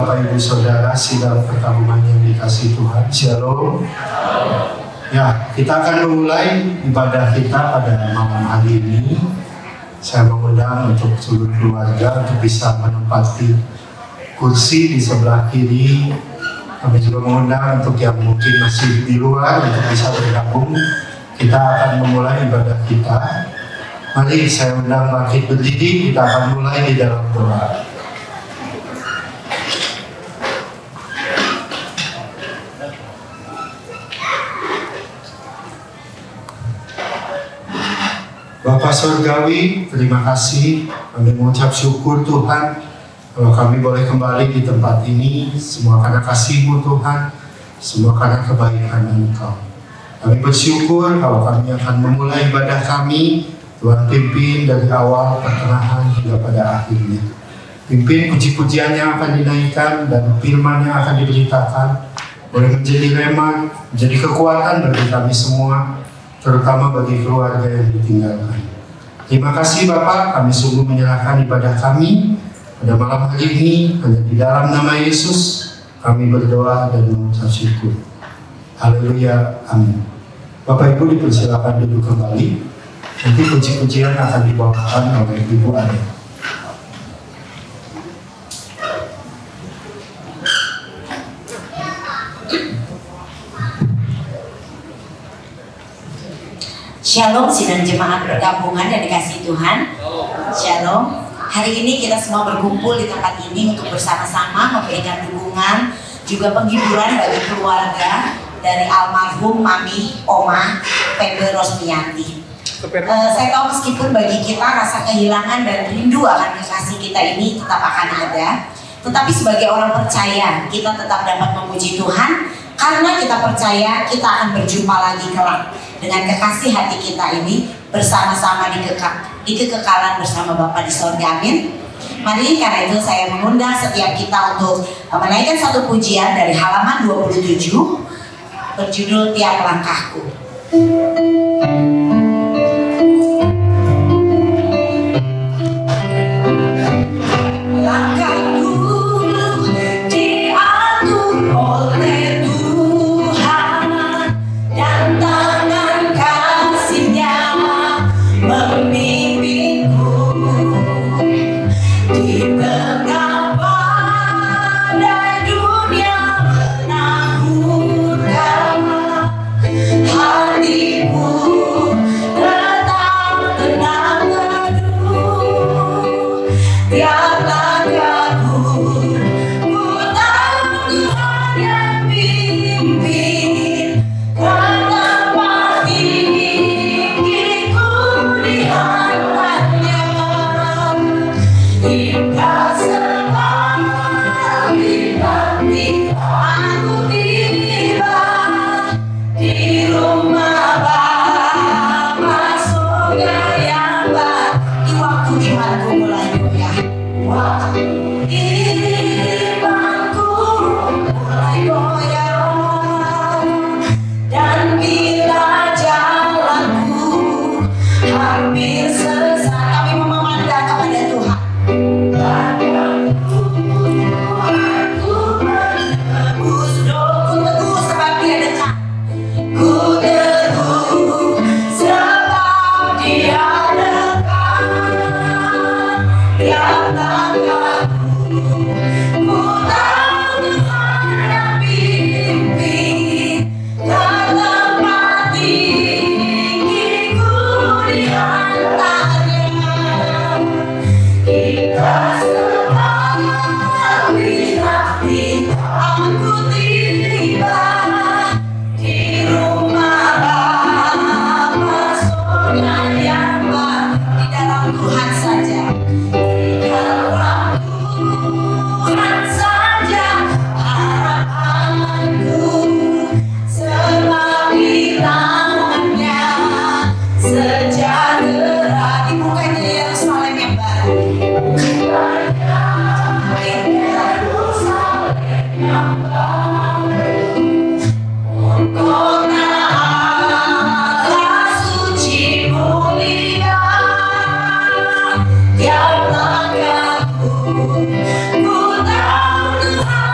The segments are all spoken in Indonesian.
Bapak Ibu Saudara sidang pertama yang dikasihi Tuhan. Shalom. Ya, kita akan memulai ibadah kita pada malam hari ini. Saya mengundang untuk seluruh keluarga untuk bisa menempati kursi di sebelah kiri. Kami juga mengundang untuk yang mungkin masih di luar untuk bisa bergabung. Kita akan memulai ibadah kita. Mari saya undang bangkit berdiri, kita akan mulai di dalam doa. Bapa Surgawi, terima kasih. Kami mengucap syukur Tuhan kalau kami boleh kembali di tempat ini. Semua karena kasih-Mu Tuhan, semua karena kebaikan Engkau. Kami bersyukur kalau kami akan memulai ibadah kami. Tuhan pimpin dari awal, pertengahan hingga pada akhirnya. Pimpin puji-pujian yang akan dinaikkan dan firman yang akan diberitakan boleh menjadi rema, menjadi kekuatan bagi kami semua, terutama bagi keluarga yang ditinggalkan. Terima kasih Bapak, kami sungguh menyerahkan ibadah kami pada malam hari ini. Hanya di dalam nama Yesus kami berdoa dan mengucap syukur. Haleluya, amin. Bapak Ibu dipersilakan duduk kembali. Nanti puji-pujian akan dibawakan oleh Ibu Ade. Shalom sidang jemaat pergabungan yang dikasihi Tuhan. Shalom. Hari ini kita semua berkumpul di tempat ini untuk bersama-sama memberikan dukungan juga penghiburan bagi keluarga dari almarhum Mami Oma Pebe Rosmiyanti. Saya tahu meskipun bagi kita rasa kehilangan dan rindu akan kekasih kita ini tetap akan ada, tetapi sebagai orang percaya kita tetap dapat memuji Tuhan karena kita percaya kita akan berjumpa lagi kelak dengan kekasih hati kita ini bersama-sama di kekekalan bersama Bapa di sorga. Amin. Mari karena itu saya mengundang setiap kita untuk menaikkan satu pujian dari halaman 27 berjudul Tiap Langkahku. Langkahku diatur oleh Tuhan dan tangan kasih-Nya memimpinku di tengah badai dunia menakutkan. Hatiku tetap tenang teduh. Tiap langkahku ku tahu Tuhan yang pimpin. Ke tempat tinggiku di hatinya. Hingga sekali nanti aku tiba di rumah Bapa surga yang baik. Waktu imanku mulai goyah. Waktu imanku mulai goyah. Dan bila jalanku hampir sesat, kami memandang kepada Tuhan. Aku menebus doaku teguh sebab Dia dekat. Ku teguh sebab Dia dekat. Tiap langkahku ku tahu Tuhan yang pimpin. Ke tempat tinggiku di antaranya. Hingga sekali nanti aku tiba di rumah Bapa surga yang baik. Di dalam Tuhan saja, di dalam Tuhan saja harapanku. Sebab di tangan-Nya sejahtera. Dibukanya Yerusalem yang baru. Dibukanya Yerusalem yang baru. Kota Allah suci mulia. Tiap langkahku ku tahu Tuhan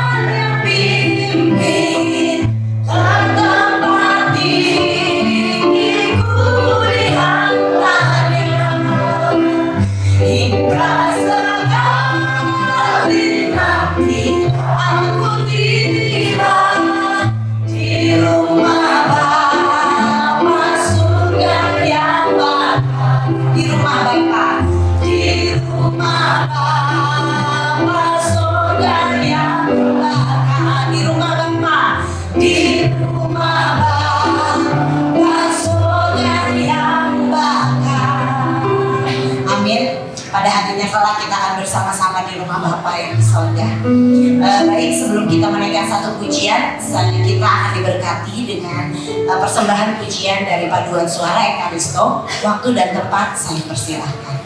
sebelum kita menaikkan satu pujian, kita akan diberkati dengan persembahan pujian dari paduan suara Ekaristo. Waktu dan tempat saya persilahkan.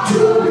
Aku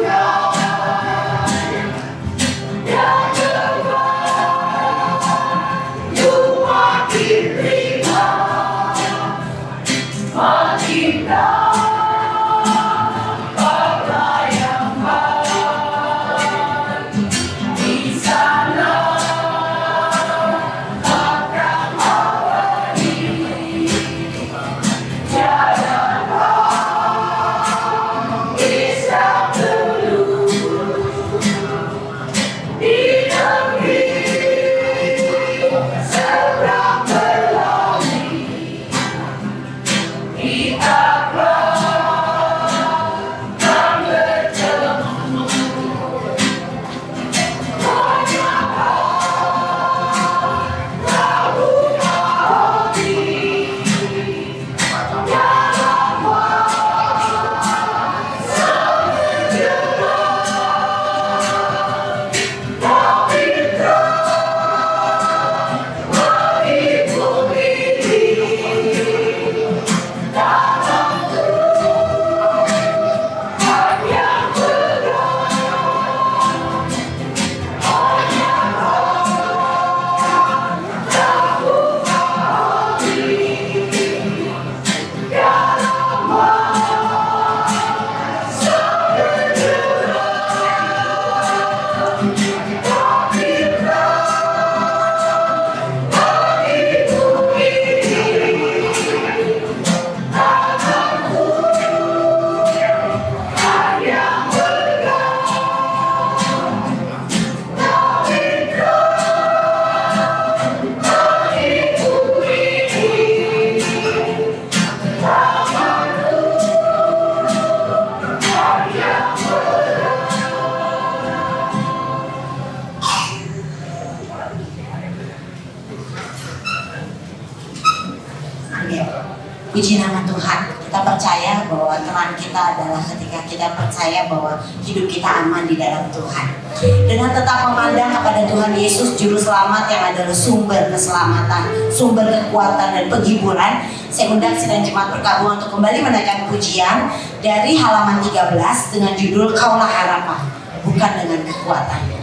Puji nama Tuhan. Kita percaya bahwa terang kita adalah ketika kita percaya bahwa hidup kita aman di dalam Tuhan. Dengan tetap memandang kepada Tuhan Yesus Juru Selamat yang adalah sumber keselamatan, sumber kekuatan dan penghiburan, saya undang sidang jemaat berkabung untuk kembali menaikkan pujian dari halaman 13 dengan judul Kaulah Harapan, bukan dengan kekuatannya.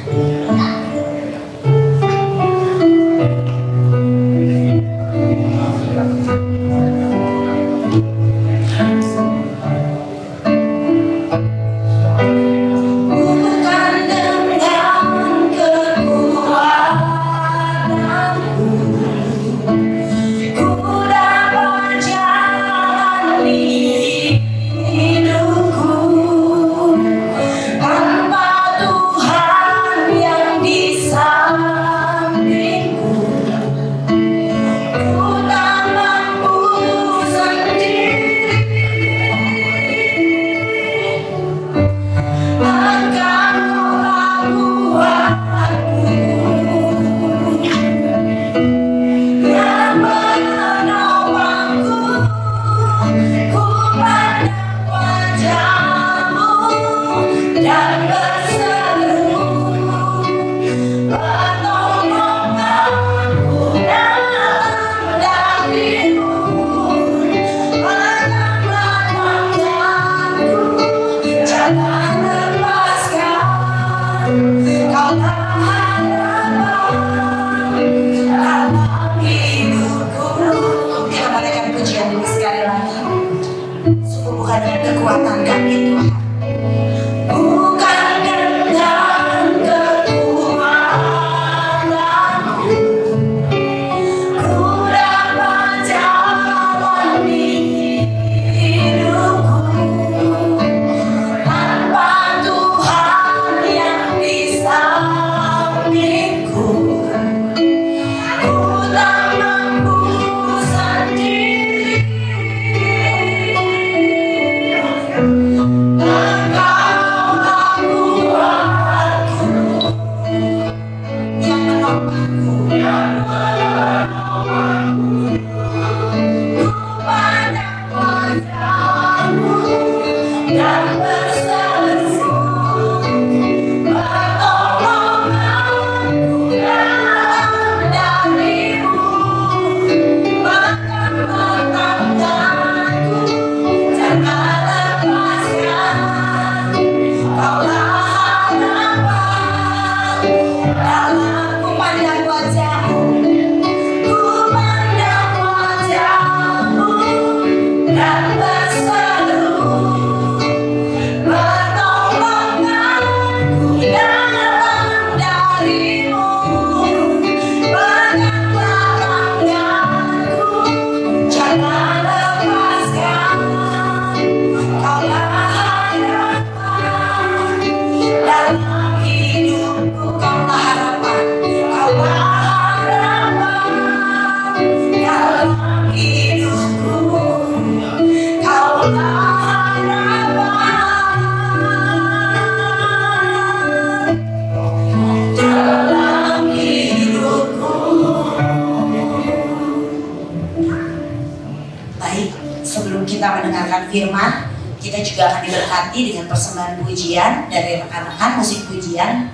Firman, kita juga akan diberkati dengan persembahan pujian dari rekan-rekan musik pujian.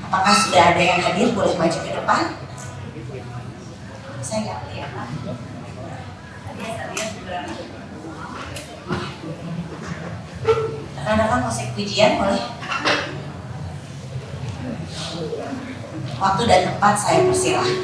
Apakah sudah ada yang hadir? Boleh maju ke depan. Saya nggak lihat. Rekan-rekan musik pujian boleh. Waktu dan tempat saya persilahkan.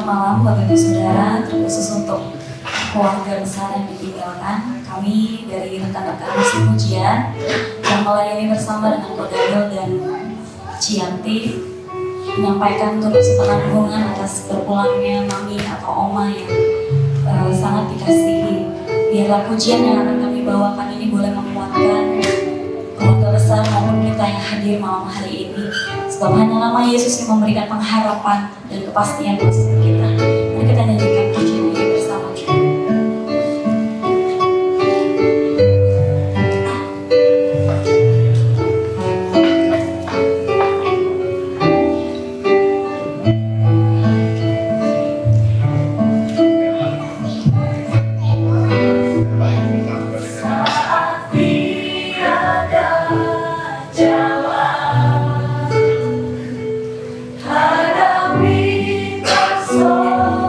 Selamat malam Bapak Ibu Saudara, terkhusus untuk keluarga besar yang ditinggalkan. Kami dari rekan-rekan musik pujian yang melayani bersama dengan Kodamil dan Cianti menyampaikan turut serta dukungan atas berpulangnya mami atau oma yang sangat dikasihi. Biarlah pujian yang akan kami bawakan ini boleh menguatkan keluarga besar maupun kita yang hadir malam hari ini. Sebab hanya nama Yesus yang memberikan pengharapan dan kepastian buat kita. Mari kita nyanyikan pujian ini bersama. Hadapi persoalan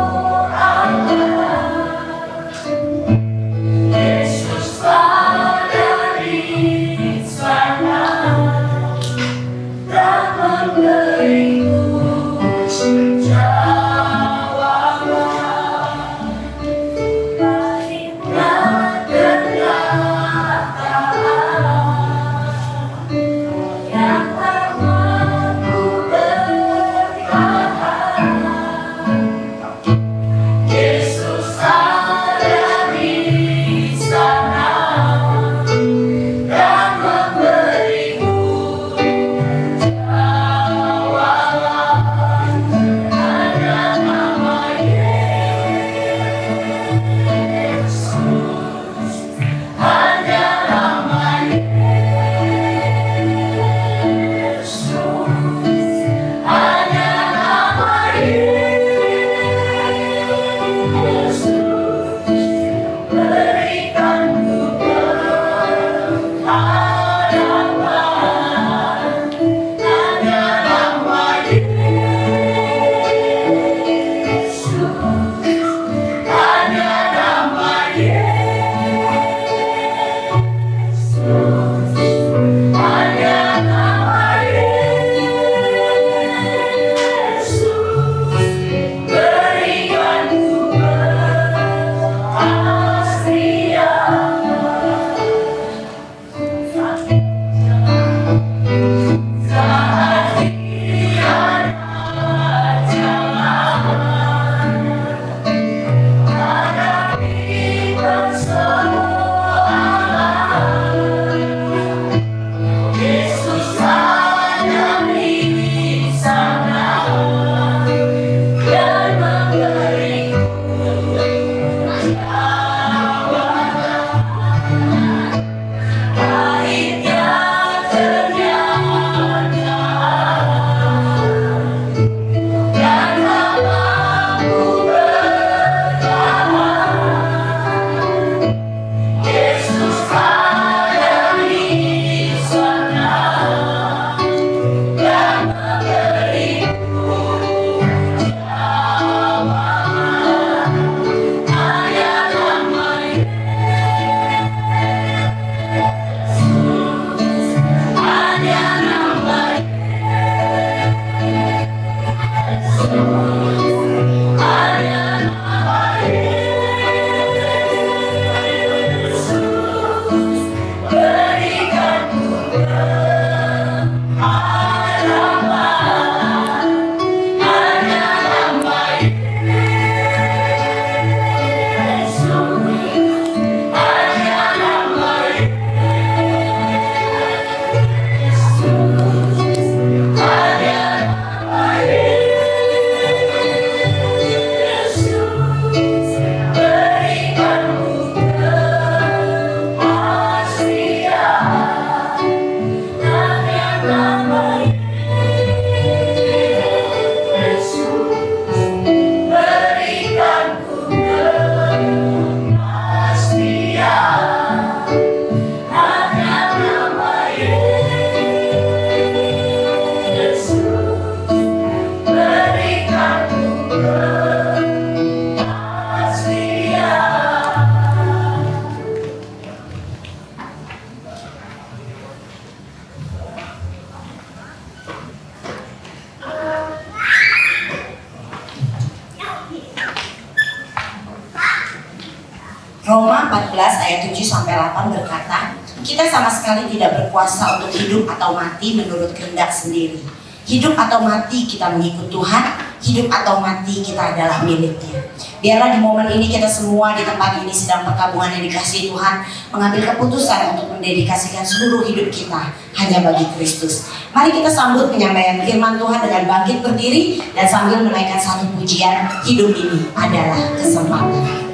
Roma 14 ayat 7 sampai 8 berkata, kita sama sekali tidak berkuasa untuk hidup atau mati menurut kehendak sendiri. Hidup atau mati kita mengikut Tuhan, hidup atau mati kita adalah miliknya. Biarlah di momen ini kita semua di tempat ini sedang perkabungan yang dikasihi Tuhan, mengambil keputusan untuk mendedikasikan seluruh hidup kita hanya bagi Kristus. Mari kita sambut penyampaian firman Tuhan dengan bangkit berdiri dan sambil menaikkan satu pujian, hidup ini adalah kesempatan.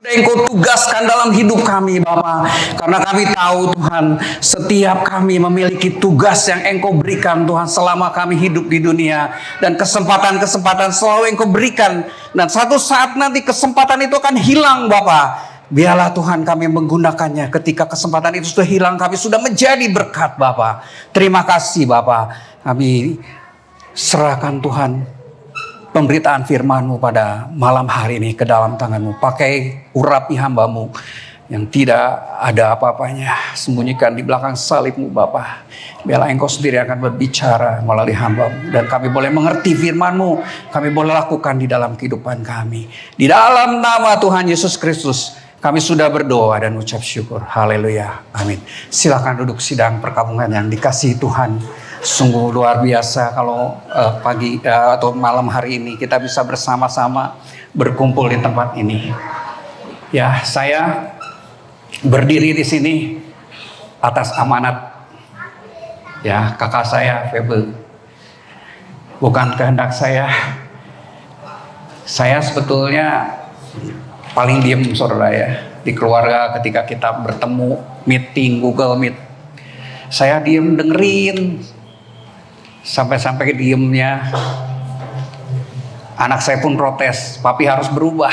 Engkau tugaskan dalam hidup kami Bapa, karena kami tahu Tuhan, setiap kami memiliki tugas yang Engkau berikan Tuhan selama kami hidup di dunia, dan kesempatan-kesempatan selalu Engkau berikan, dan satu saat nanti kesempatan itu akan hilang Bapa. Biarlah Tuhan kami menggunakannya. Ketika kesempatan itu sudah hilang, kami sudah menjadi berkat Bapa. Terima kasih Bapa. Kami serahkan Tuhan pemberitaan firman-Mu pada malam hari ini ke dalam tangan-Mu. Pakai urapi hamba-Mu yang tidak ada apa-apanya. Sembunyikan di belakang salib-Mu Bapa. Biarlah Engkau sendiri akan berbicara melalui hamba-Mu. Dan kami boleh mengerti firman-Mu. Kami boleh lakukan di dalam kehidupan kami. Di dalam nama Tuhan Yesus Kristus, kami sudah berdoa dan ucap syukur. Haleluya. Amin. Silakan duduk sidang perkabungan yang dikasihi Tuhan. Sungguh luar biasa kalau pagi atau malam hari ini kita bisa bersama-sama berkumpul di tempat ini. Ya, saya berdiri di sini atas amanat ya kakak saya Febe. Bukan kehendak saya. Saya sebetulnya paling diem saudara ya. Di keluarga ketika kita bertemu meeting Google Meet, saya diem dengerin sampai diemnya anak saya pun protes, papi harus berubah,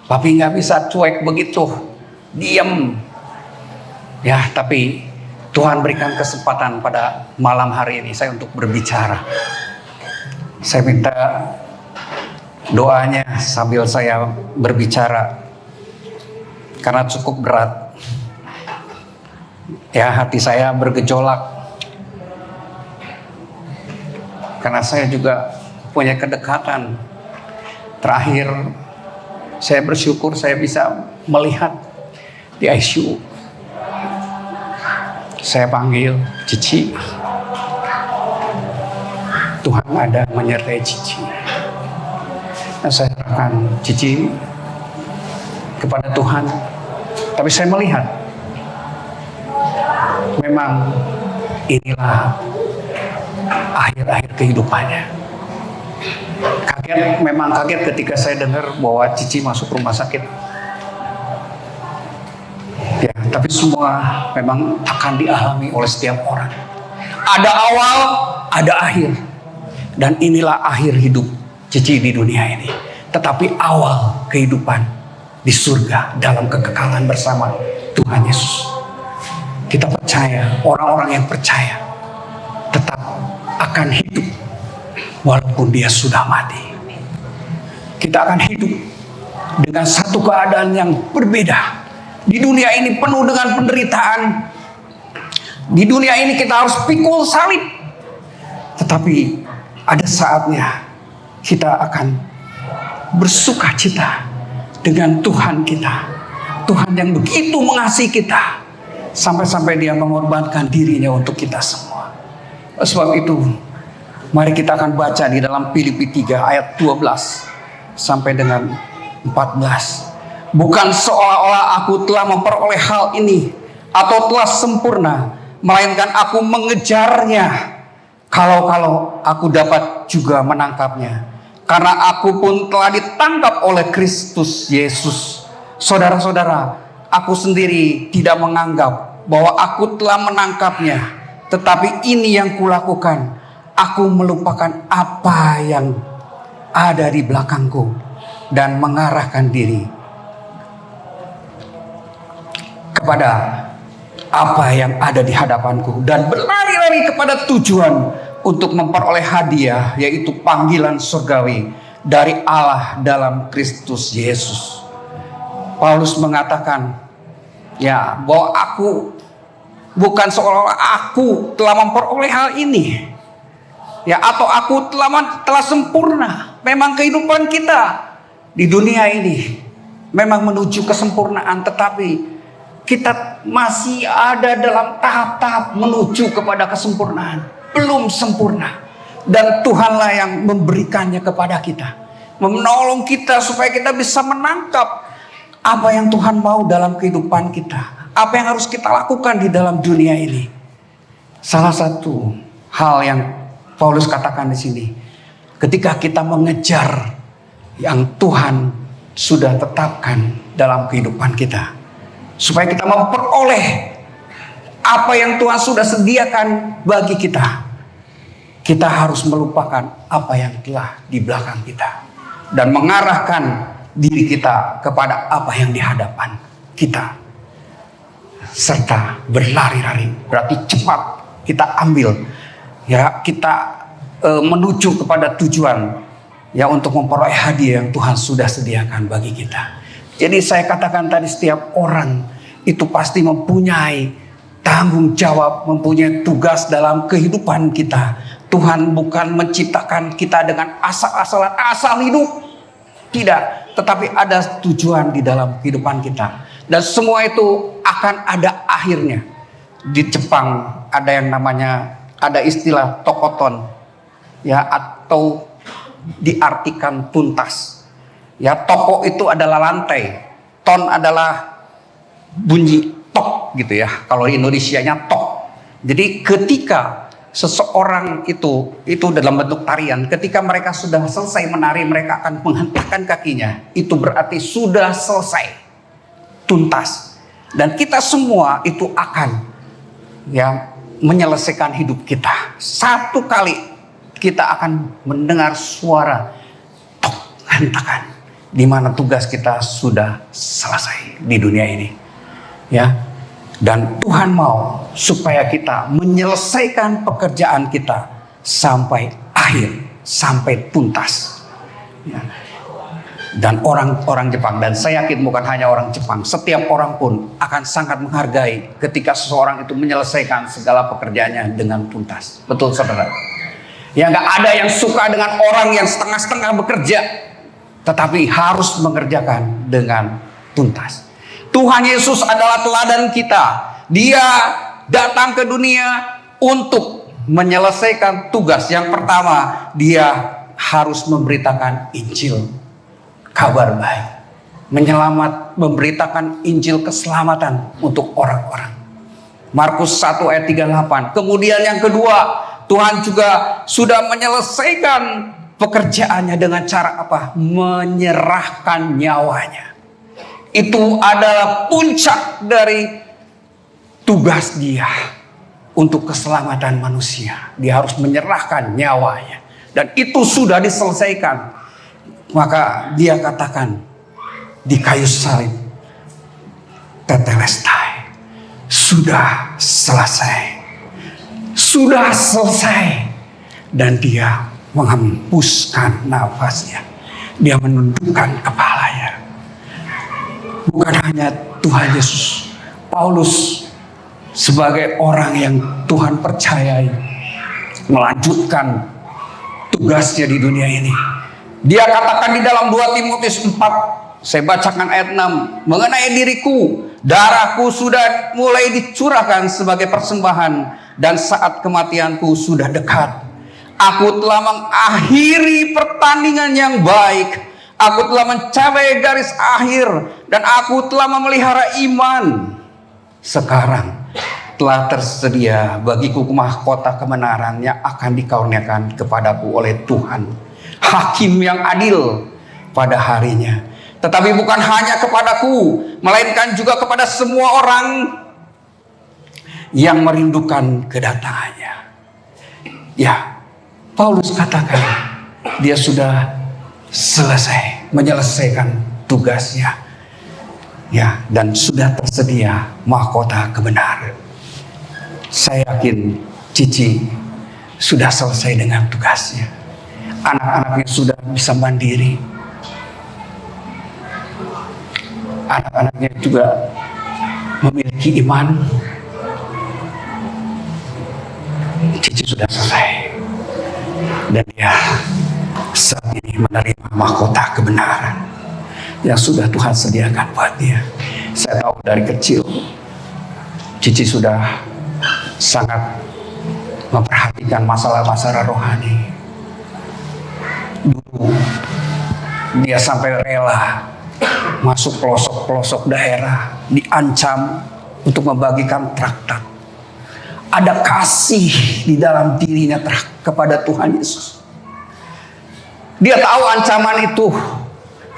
papi nggak bisa cuek begitu, diem ya. Tapi Tuhan berikan kesempatan pada malam hari ini saya untuk berbicara. Saya minta doanya sambil saya berbicara, karena cukup berat. Ya, hati saya bergejolak. Karena saya juga punya kedekatan. Terakhir, saya bersyukur saya bisa melihat di ICU. Saya panggil Cici. Tuhan ada menyertai Cici. Dan saya serahkan Cici kepada Tuhan. Tapi saya melihat memang inilah akhir-akhir kehidupannya. Memang kaget ketika saya dengar bahwa Cici masuk rumah sakit. Ya, tapi semua memang akan dialami oleh setiap orang. Ada awal, ada akhir. Dan inilah akhir hidup Cici di dunia ini. Tetapi awal kehidupan di surga dalam kekekalan bersama Tuhan Yesus. Kita percaya, orang-orang yang percaya tetap akan hidup walaupun dia sudah mati. Kita akan hidup dengan satu keadaan yang berbeda. Di dunia ini penuh dengan penderitaan. Di dunia ini kita harus pikul salib. Tetapi ada saatnya kita akan bersuka cita dengan Tuhan kita. Tuhan yang begitu mengasihi kita. Sampai-sampai dia mengorbankan dirinya untuk kita semua. Sebab itu, mari kita akan baca di dalam Filipi 3 ayat 12 sampai dengan 14. Bukan seolah-olah aku telah memperoleh hal ini atau telah sempurna, melainkan aku mengejarnya. Kalau aku dapat juga menangkapnya. Karena aku pun telah ditangkap oleh Kristus Yesus. Saudara-saudara, aku sendiri tidak menganggap bahwa aku telah menangkapnya. Tetapi ini yang kulakukan. Aku melupakan apa yang ada di belakangku. Dan mengarahkan diri kepada apa yang ada di hadapanku. Dan berlari-lari kepada tujuan untuk memperoleh hadiah, yaitu panggilan surgawi dari Allah dalam Kristus Yesus. Paulus mengatakan, ya, bahwa aku bukan seolah-olah aku telah memperoleh hal ini, ya, atau aku telah sempurna. Memang kehidupan kita di dunia ini memang menuju kesempurnaan, tetapi kita masih ada dalam tahap-tahap menuju kepada kesempurnaan. Belum sempurna. Dan Tuhanlah yang memberikannya kepada kita. Menolong kita supaya kita bisa menangkap apa yang Tuhan mau dalam kehidupan kita. Apa yang harus kita lakukan di dalam dunia ini. Salah satu hal yang Paulus katakan di sini. Ketika kita mengejar yang Tuhan sudah tetapkan dalam kehidupan kita. Supaya kita memperoleh apa yang Tuhan sudah sediakan bagi kita. Kita harus melupakan apa yang telah di belakang kita. Dan mengarahkan diri kita kepada apa yang di hadapan kita. Serta berlari-lari. Berarti cepat kita ambil. Ya, kita menuju kepada tujuan. Ya, untuk memperoleh hadiah yang Tuhan sudah sediakan bagi kita. Jadi saya katakan tadi, setiap orang itu pasti mempunyai tanggung jawab, mempunyai tugas dalam kehidupan kita. Tuhan bukan menciptakan kita dengan asal-asalan, asal hidup. Tidak, tetapi ada tujuan di dalam kehidupan kita. Dan semua itu akan ada akhirnya. Di Jepang ada yang namanya, ada istilah tokoton, ya, atau diartikan tuntas. Ya, toko itu adalah lantai, ton adalah bunyi tok gitu ya. Kalau di Indonesianya tok. Jadi ketika seseorang itu dalam bentuk tarian, ketika mereka sudah selesai menari, mereka akan menghentakkan kakinya. Itu berarti sudah selesai, tuntas. Dan kita semua itu akan ya menyelesaikan hidup kita. Satu kali kita akan mendengar suara tok, hentakan, di mana tugas kita sudah selesai di dunia ini. Ya. Dan Tuhan mau supaya kita menyelesaikan pekerjaan kita sampai akhir, sampai tuntas. Ya. Dan orang-orang Jepang, dan saya yakin bukan hanya orang Jepang, setiap orang pun akan sangat menghargai ketika seseorang itu menyelesaikan segala pekerjaannya dengan tuntas. Betul saudara? Ya, nggak ada yang suka dengan orang yang setengah-setengah bekerja, tetapi harus mengerjakan dengan tuntas. Tuhan Yesus adalah teladan kita. Dia datang ke dunia untuk menyelesaikan tugas. Yang pertama, dia harus memberitakan Injil, kabar baik, memberitakan Injil keselamatan untuk orang-orang. Markus 1 ayat 38. Kemudian yang kedua, Tuhan juga sudah menyelesaikan pekerjaannya dengan cara apa? Menyerahkan nyawanya. Itu adalah puncak dari tugas dia untuk keselamatan manusia. Dia harus menyerahkan nyawanya. Dan itu sudah diselesaikan. Maka dia katakan di kayu salib, tetelestai, sudah selesai. Sudah selesai. Dan dia menghembuskan nafasnya. Dia menundukkan kepalanya. Bukan hanya Tuhan Yesus, Paulus sebagai orang yang Tuhan percayai melanjutkan tugasnya di dunia ini. Dia katakan di dalam 2 Timotius 4, saya bacakan ayat 6, mengenai diriku, darahku sudah mulai dicurahkan sebagai persembahan dan saat kematianku sudah dekat. Aku telah mengakhiri pertandingan yang baik. Aku telah mencapai garis akhir dan aku telah memelihara iman. Sekarang telah tersedia bagiku mahkota kebenaran yang akan dikaruniakan kepadaku oleh Tuhan, Hakim yang adil pada harinya. Tetapi bukan hanya kepadaku, melainkan juga kepada semua orang yang merindukan kedatangannya. Ya, Paulus katakan dia sudah selesai menyelesaikan tugasnya, ya, dan sudah tersedia mahkota kebenaran. Saya yakin Cici sudah selesai dengan tugasnya. Anak-anaknya sudah bisa mandiri. Anak-anaknya juga memiliki iman. Cici sudah selesai, dan dia saat ini menerima mahkota kebenaran yang sudah Tuhan sediakan buat dia. Saya tahu dari kecil Cici sudah sangat memperhatikan masalah-masalah rohani. Dulu dia sampai rela masuk pelosok-pelosok daerah, diancam untuk membagikan traktat. Ada kasih di dalam dirinya kepada Tuhan Yesus. Dia tahu ancaman itu,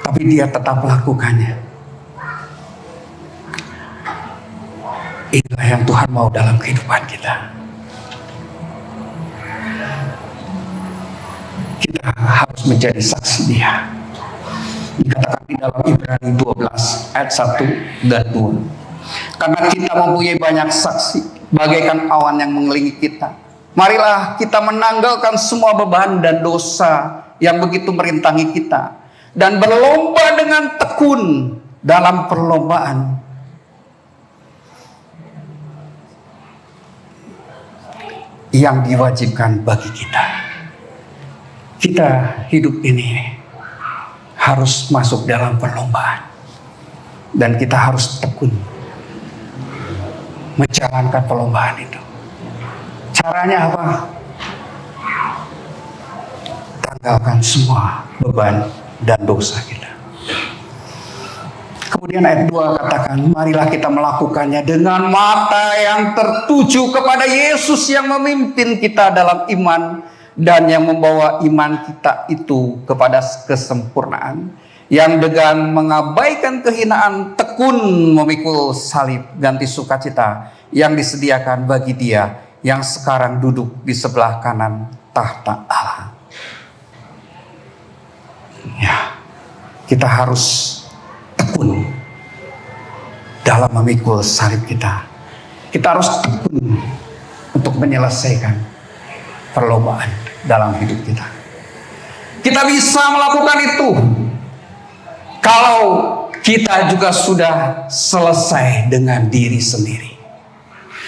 tapi dia tetap melakukannya. Inilah yang Tuhan mau dalam kehidupan kita. Kita harus menjadi saksi Dia. Dikatakan di dalam Ibrani 12 ayat 1 dan 2. Karena kita mempunyai banyak saksi, bagaikan awan yang mengelilingi kita. Marilah kita menanggalkan semua beban dan dosa yang begitu merintangi kita, dan berlomba dengan tekun dalam perlombaan yang diwajibkan bagi kita. Kita hidup ini harus masuk dalam perlombaan, dan kita harus tekun menjalankan perlombaan itu. Caranya apa? Tanggalkan semua beban dan dosa kita. Kemudian ayat 2 katakan, marilah kita melakukannya dengan mata yang tertuju kepada Yesus yang memimpin kita dalam iman dan yang membawa iman kita itu kepada kesempurnaan, yang dengan mengabaikan kehinaan tekun memikul salib, ganti sukacita yang disediakan bagi Dia yang sekarang duduk di sebelah kanan tahta Allah. Ya, kita harus tekun dalam memikul salib kita. Kita harus tekun untuk menyelesaikan perlombaan dalam hidup kita. Kita bisa melakukan itu kalau kita juga sudah selesai dengan diri sendiri.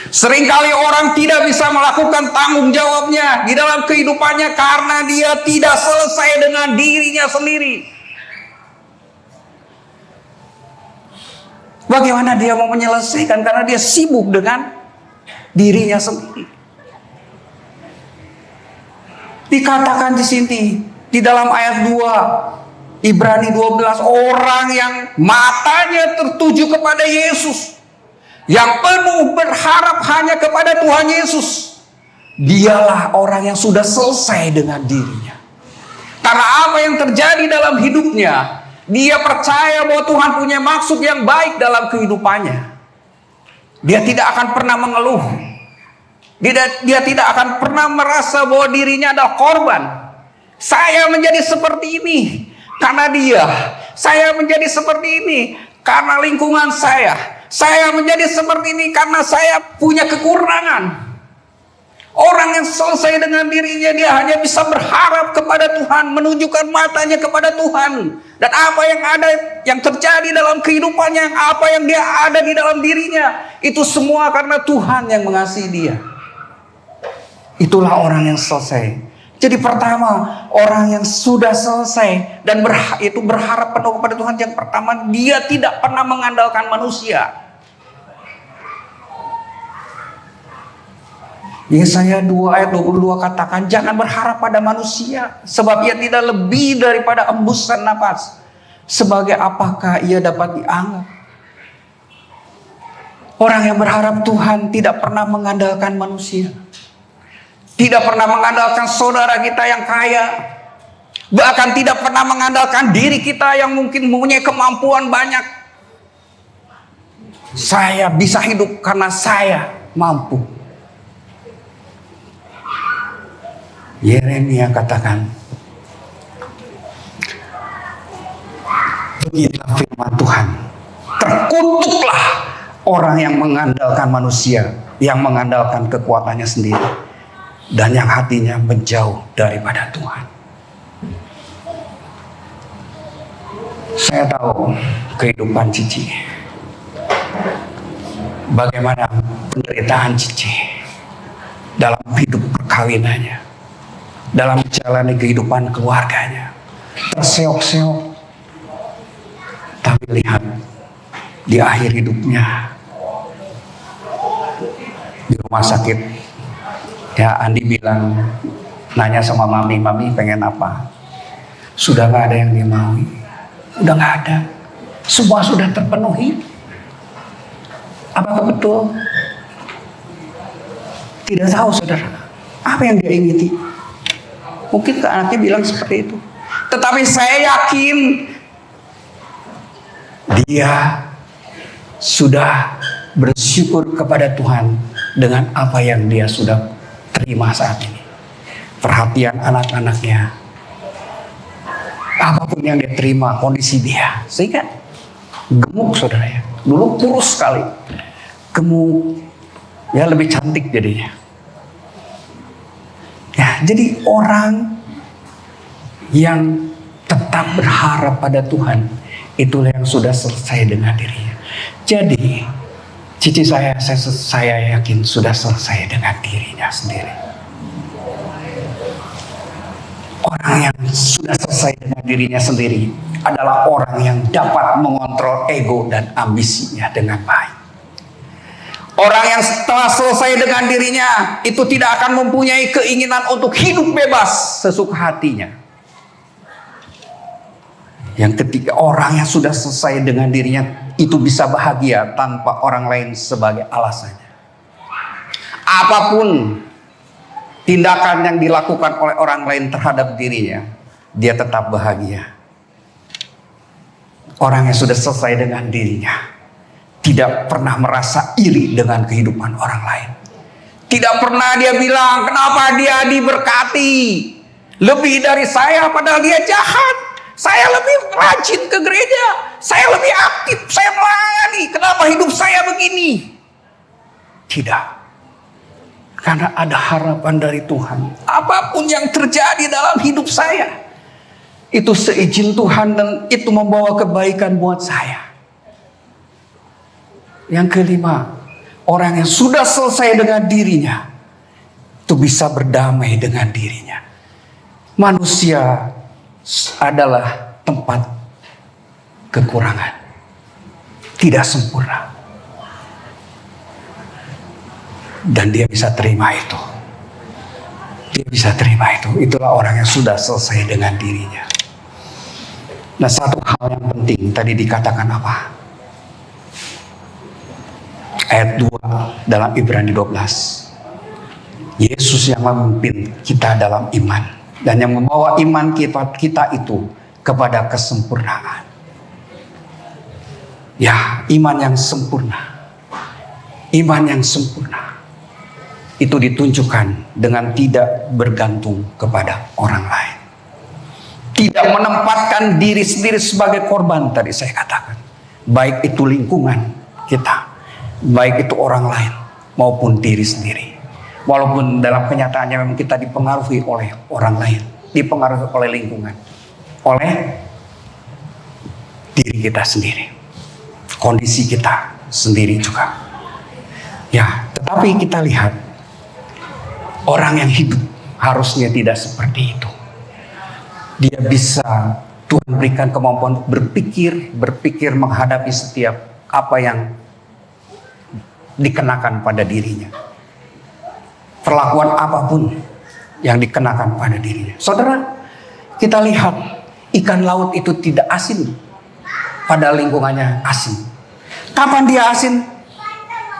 Seringkali orang tidak bisa melakukan tanggung jawabnya di dalam kehidupannya karena dia tidak selesai dengan dirinya sendiri. Bagaimana dia mau menyelesaikan karena dia sibuk dengan dirinya sendiri. Dikatakan di sini di dalam ayat 2 Ibrani 12, orang yang matanya tertuju kepada Yesus, yang penuh berharap hanya kepada Tuhan Yesus, dialah orang yang sudah selesai dengan dirinya. Karena apa yang terjadi dalam hidupnya, dia percaya bahwa Tuhan punya maksud yang baik dalam kehidupannya. Dia tidak akan pernah mengeluh. Dia tidak akan pernah merasa bahwa dirinya adalah korban. Saya menjadi seperti ini karena dia. Saya menjadi seperti ini karena lingkungan saya. Saya menjadi seperti ini karena saya punya kekurangan. Orang yang selesai dengan dirinya, dia hanya bisa berharap kepada Tuhan, menunjukkan matanya kepada Tuhan. Dan apa yang ada, yang terjadi dalam kehidupannya, apa yang dia ada di dalam dirinya, itu semua karena Tuhan yang mengasihi dia. Itulah orang yang selesai. Jadi pertama, orang yang sudah selesai dan itu berharap penuh kepada Tuhan. Yang pertama, dia tidak pernah mengandalkan manusia. Yesaya 2 ayat 22 katakan, jangan berharap pada manusia, sebab ia tidak lebih daripada embusan napas. Sebagai apakah ia dapat dianggap? Orang yang berharap Tuhan tidak pernah mengandalkan manusia. Tidak pernah mengandalkan saudara kita yang kaya. Bahkan tidak pernah mengandalkan diri kita yang mungkin mempunyai kemampuan banyak. Saya bisa hidup karena saya mampu. Yeremia katakan, beginilah firman Tuhan, terkutuklah orang yang mengandalkan manusia, yang mengandalkan kekuatannya sendiri, dan yang hatinya menjauh daripada Tuhan. Saya tahu kehidupan Cici, bagaimana penderitaan Cici dalam hidup perkawinannya, dalam menjalani kehidupan keluarganya, terseok-seok. Tapi lihat, di akhir hidupnya, di rumah sakit, ya Andi bilang, nanya sama mami pengen apa? Sudah gak ada yang dimaui, udah gak ada, semua sudah terpenuhi. Apakah betul? Tidak tahu saudara, apa yang dia ingini. Mungkin anaknya bilang seperti itu. Tetapi saya yakin dia sudah bersyukur kepada Tuhan dengan apa yang dia sudah terima saat ini. Perhatian anak-anaknya, apapun yang dia terima, kondisi dia, sehingga gemuk saudara ya. Dulu kurus sekali, gemuk, ya lebih cantik jadinya. Ya, jadi orang yang tetap berharap pada Tuhan, itulah yang sudah selesai dengan dirinya. Jadi, Cici saya yakin sudah selesai dengan dirinya sendiri. Orang yang sudah selesai dengan dirinya sendiri adalah orang yang dapat mengontrol ego dan ambisinya dengan baik. Orang yang telah selesai dengan dirinya itu tidak akan mempunyai keinginan untuk hidup bebas sesuka hatinya. Yang ketiga, orang yang sudah selesai dengan dirinya itu bisa bahagia tanpa orang lain sebagai alasannya. Apapun tindakan yang dilakukan oleh orang lain terhadap dirinya, dia tetap bahagia. Orang yang sudah selesai dengan dirinya tidak pernah merasa iri dengan kehidupan orang lain. Tidak pernah dia bilang, kenapa dia diberkati lebih dari saya padahal dia jahat. Saya lebih rajin ke gereja, saya lebih aktif, saya melayani. Kenapa hidup saya begini? Tidak. Karena ada harapan dari Tuhan. Apapun yang terjadi dalam hidup saya, itu seizin Tuhan dan itu membawa kebaikan buat saya. Yang kelima, orang yang sudah selesai dengan dirinya itu bisa berdamai dengan dirinya. Manusia adalah tempat kekurangan, tidak sempurna, dan dia bisa terima itu. Dia bisa terima itu. Itulah orang yang sudah selesai dengan dirinya. Nah, satu hal yang penting tadi dikatakan apa? Ayat 2 dalam Ibrani 12. Yesus yang memimpin kita dalam iman dan yang membawa iman kita itu kepada kesempurnaan. Ya, iman yang sempurna. Iman yang sempurna itu ditunjukkan dengan tidak bergantung kepada orang lain. Tidak menempatkan diri sendiri sebagai korban tadi saya katakan. Baik itu lingkungan kita, baik itu orang lain maupun diri sendiri. Walaupun dalam kenyataannya memang kita dipengaruhi oleh orang lain, dipengaruhi oleh lingkungan, oleh diri kita sendiri, kondisi kita sendiri juga. Ya, tetapi kita lihat orang yang hidup harusnya tidak seperti itu. Dia bisa Tuhan berikan kemampuan untuk berpikir menghadapi setiap apa yang dikenakan pada dirinya. Perlakuan apapun yang dikenakan pada dirinya. Saudara, kita lihat ikan laut itu tidak asin. Pada lingkungannya asin. Kapan dia asin?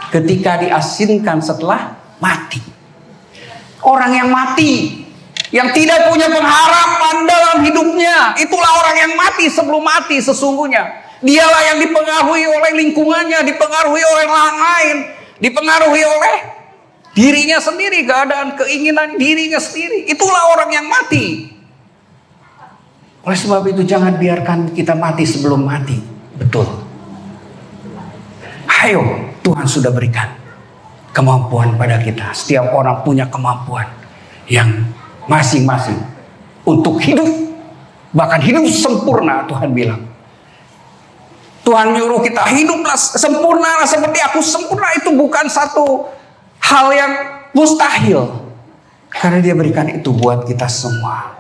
Ketika diasinkan setelah mati. Orang yang mati, yang tidak punya pengharapan dalam hidupnya, itulah orang yang mati sebelum mati sesungguhnya. Dialah yang dipengaruhi oleh lingkungannya, dipengaruhi oleh orang lain, dipengaruhi oleh dirinya sendiri, keadaan keinginan dirinya sendiri. Itulah orang yang mati. Oleh sebab itu jangan biarkan kita mati sebelum mati. Betul. Ayo, Tuhan sudah berikan kemampuan pada kita. Setiap orang punya kemampuan yang masing-masing untuk hidup, bahkan hidup sempurna. Tuhan bilang, Tuhan nyuruh kita hiduplah sempurna seperti aku sempurna. Itu bukan satu hal yang mustahil, karena dia berikan itu buat kita semua.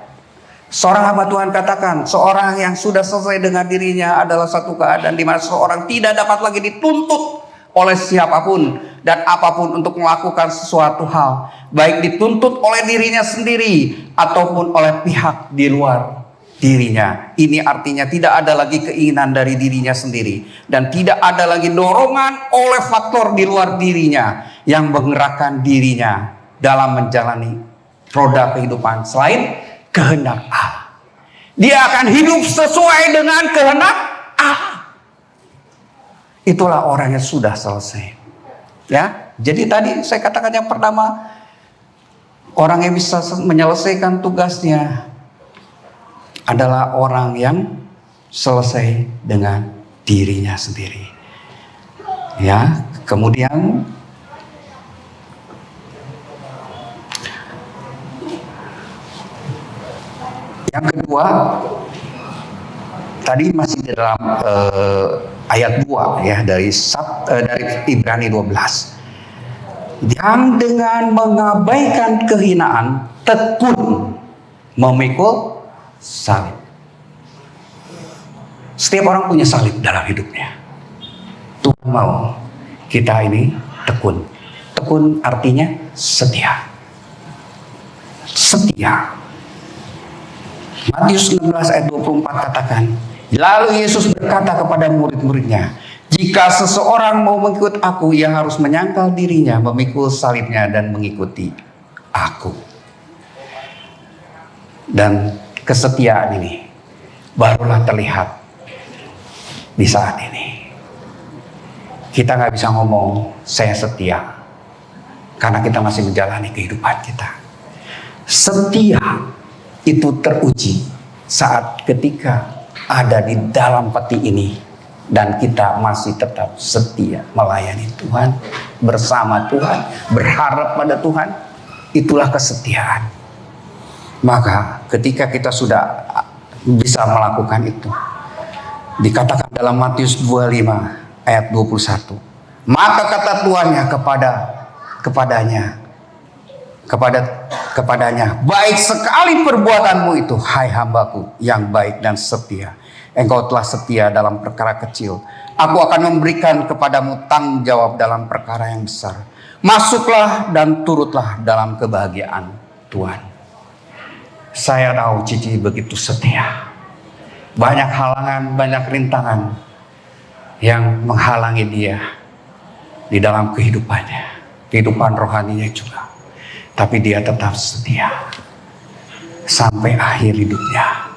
Seorang hamba Tuhan katakan, seorang yang sudah selesai dengan dirinya adalah satu keadaan di mana seorang tidak dapat lagi dituntut oleh siapapun dan apapun untuk melakukan sesuatu hal, baik dituntut oleh dirinya sendiri ataupun oleh pihak di luar dirinya. Ini artinya tidak ada lagi keinginan dari dirinya sendiri dan tidak ada lagi dorongan oleh faktor di luar dirinya yang menggerakkan dirinya dalam menjalani roda kehidupan selain kehendak Allah. Dia akan hidup sesuai dengan kehendak Allah. Itulah orang yang sudah selesai. Ya, jadi tadi saya katakan yang pertama, orang yang bisa menyelesaikan tugasnya adalah orang yang selesai dengan dirinya sendiri. Ya, kemudian yang kedua, tadi masih di dalam ayat 2 ya dari Ibrani 12. Yang dengan mengabaikan kehinaan tekun memikul salib. Setiap orang punya salib dalam hidupnya. Tuhan mau kita ini tekun. Tekun artinya setia. Setia. Matius 16 ayat 24 katakan, lalu Yesus berkata kepada murid-muridnya, jika seseorang mau mengikut aku, ia harus menyangkal dirinya, memikul salibnya, dan mengikuti aku. Dan kesetiaan ini barulah terlihat di saat ini. Kita nggak bisa ngomong saya setia karena kita masih menjalani kehidupan kita. Setia itu teruji saat ketika ada di dalam peti ini dan kita masih tetap setia melayani Tuhan, bersama Tuhan, berharap pada Tuhan. Itulah kesetiaan. Maka ketika kita sudah bisa melakukan itu, dikatakan dalam Matius 25 ayat 21, maka kata tuannya kepadanya, baik sekali perbuatanmu itu, hai hambaku yang baik dan setia. Engkau telah setia dalam perkara kecil, aku akan memberikan kepadamu tanggung jawab dalam perkara yang besar. Masuklah dan turutlah dalam kebahagiaan Tuhan. Saya tahu Cici begitu setia. Banyak halangan, banyak rintangan yang menghalangi dia di dalam kehidupannya, kehidupan rohaninya juga. Tapi dia tetap setia. Sampai akhir hidupnya,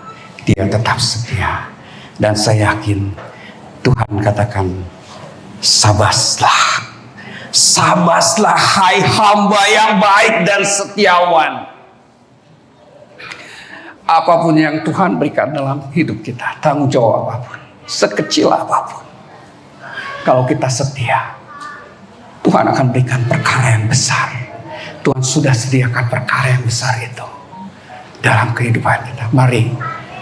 dia tetap setia. Dan saya yakin Tuhan katakan, sabaslah. Sabaslah hai hamba yang baik dan setiawan. Apapun yang Tuhan berikan dalam hidup kita, tanggung jawab apapun, sekecil apapun, kalau kita setia, Tuhan akan berikan perkara yang besar. Tuhan sudah sediakan perkara yang besar itu dalam kehidupan kita. Mari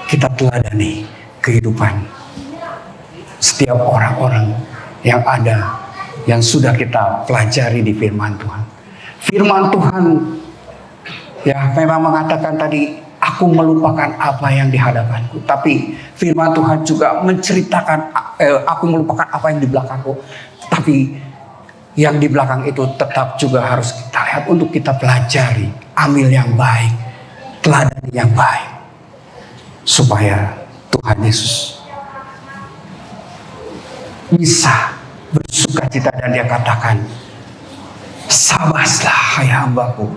kita teladani kehidupan setiap orang-orang yang ada, yang sudah kita pelajari di firman Tuhan. Firman Tuhan ya memang mengatakan tadi, aku melupakan apa yang di hadapanku. Tapi firman Tuhan juga menceritakan, aku melupakan apa yang di belakangku. Tapi yang di belakang itu tetap juga harus kita lihat untuk kita pelajari, ambil yang baik, teladani yang baik, supaya Tuhan Yesus bisa bersukacita dan dia katakan, sabaslah hai hambaku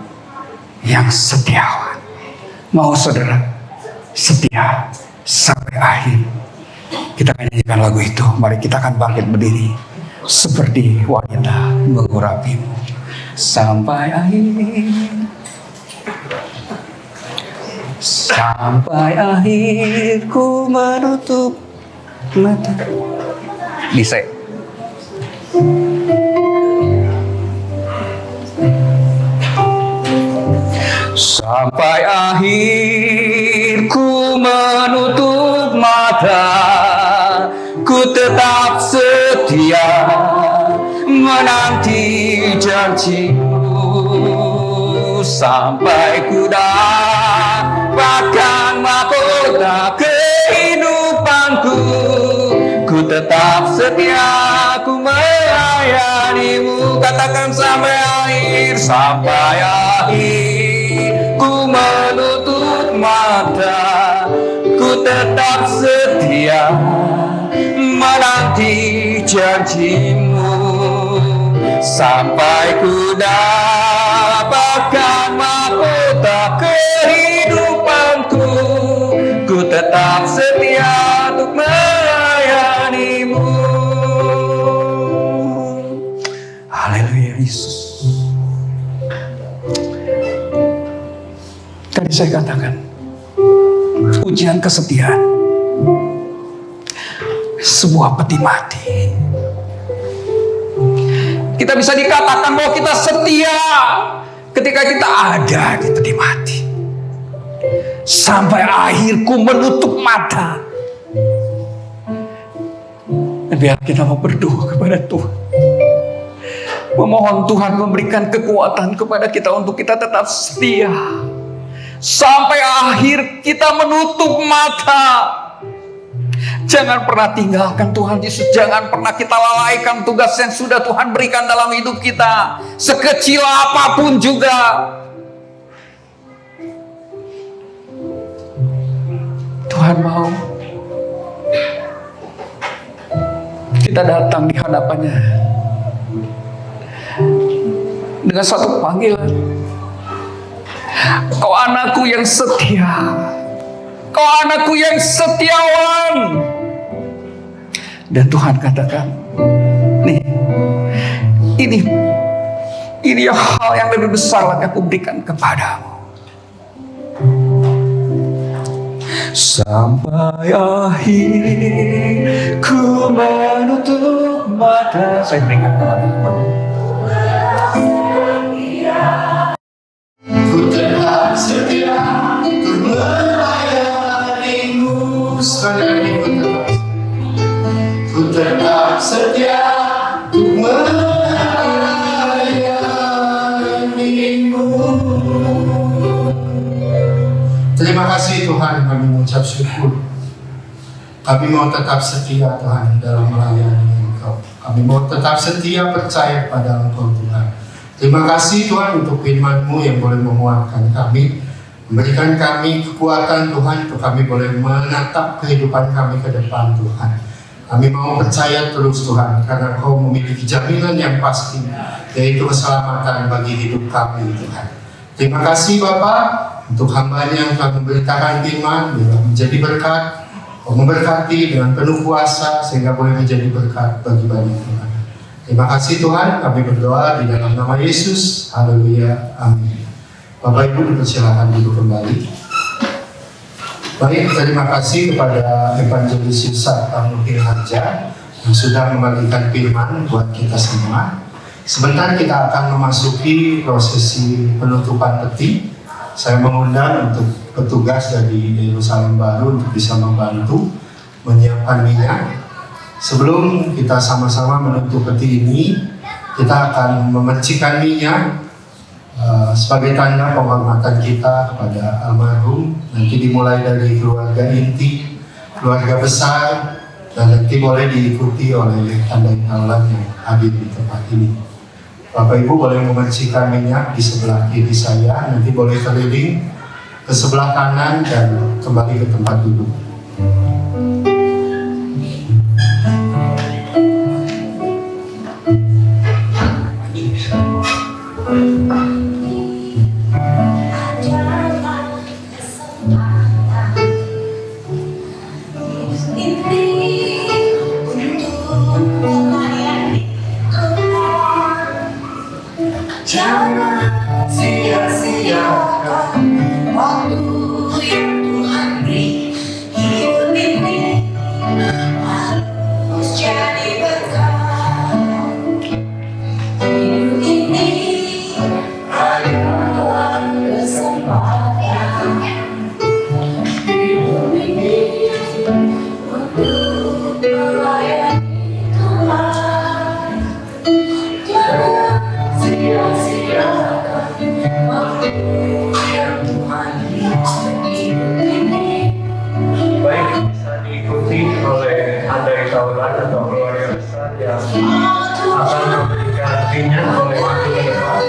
yang setiawan. Mau saudara setia sampai akhir? Kita akan nyanyikan lagu itu. Mari kita akan bangkit berdiri seperti wanita mengurapimu sampai akhir. Sampai akhir ku menutup mata. Bisa. Sampai akhir ku menutup mata, ku tetap setia menanti janjimu, sampai ku dapatkan mahkota kehidupanku. Ku tetap setia, ku melayanimu. Katakan sampai akhir, sampai akhir ku menutup mata, ku tetap setia menanti janjimu, sampai ku dapatkan mahkota kehidupanku. Ku tetap setia untuk melayanimu. Haleluya Yesus. Tadi saya katakan, ujian kesetiaan sebuah peti mati. Kita bisa dikatakan bahwa kita setia ketika kita ada di peti mati. Sampai akhirku menutup mata. Dan biar kita mau berdoa kepada Tuhan, memohon Tuhan memberikan kekuatan kepada kita untuk kita tetap setia sampai akhir kita menutup mata. Jangan pernah tinggalkan Tuhan Yesus. Jangan pernah kita lalaikan tugas yang sudah Tuhan berikan dalam hidup kita, sekecil apapun juga. Tuhan mau kita datang di hadapannya dengan satu panggilan. Kau anakku yang setia, kau anakku yang setiawan. Dan Tuhan katakan, nih, ini hal yang lebih besar lagi aku berikan kepadamu. Sampai akhir ku menutup mata. Saya berikan kepadamu. Ku tetap setia untuk melayanimu. Sekali lagi ku tetap setia untuk melayanimu. Terima kasih Tuhan, kami mengucap syukur. Kami mau tetap setia Tuhan dalam melayani Engkau. Kami mau tetap setia percaya pada Engkau Tuhan. Terima kasih Tuhan untuk firman-Mu yang boleh menguatkan kami, memberikan kami kekuatan Tuhan untuk kami boleh menatap kehidupan kami ke depan Tuhan. Kami mau percaya terus Tuhan, karena Engkau memiliki jaminan yang pasti, yaitu keselamatan bagi hidup kami Tuhan. Terima kasih Bapa untuk hamba-Nya yang telah memberitakan firman, biarlah menjadi berkat, memberkati dengan penuh kuasa sehingga boleh menjadi berkat bagi banyak Tuhan. Terima kasih Tuhan, kami berdoa di dalam nama Yesus. Haleluya, amin. Bapak Ibu dipersilakan duduk kembali. Baik, terima kasih kepada Evangelis Yusuf Tamuhir Harja yang sudah membagikan firman buat kita semua. Sebentar kita akan memasuki prosesi penutupan peti. Saya mengundang untuk petugas dari Yerusalem Baru untuk bisa membantu menyiapkan minyak. Sebelum kita sama-sama menutup peti ini, kita akan memercikan minyak sebagai tanda penghormatan kita kepada almarhum. Nanti dimulai dari keluarga inti, keluarga besar, dan nanti boleh diikuti oleh tanda-tanda yang hadir di tempat ini. Bapak Ibu boleh memercikan minyak di sebelah kiri saya, nanti boleh keliling ke sebelah kanan dan kembali ke tempat duduk. Jangan sia-siakan waktu yang Tuhan beri. Hidup ini harus jadi berkat. Hidup ini adalah kesempatan. Hidup ini untuk melayani Tuhan. Jangan sia-siakan waktu yang Tuhan beri. Baik, bisa diikuti oleh Andai Tauran atau keluarga besar yang akan memberikan minyak oleh waktu ke depan.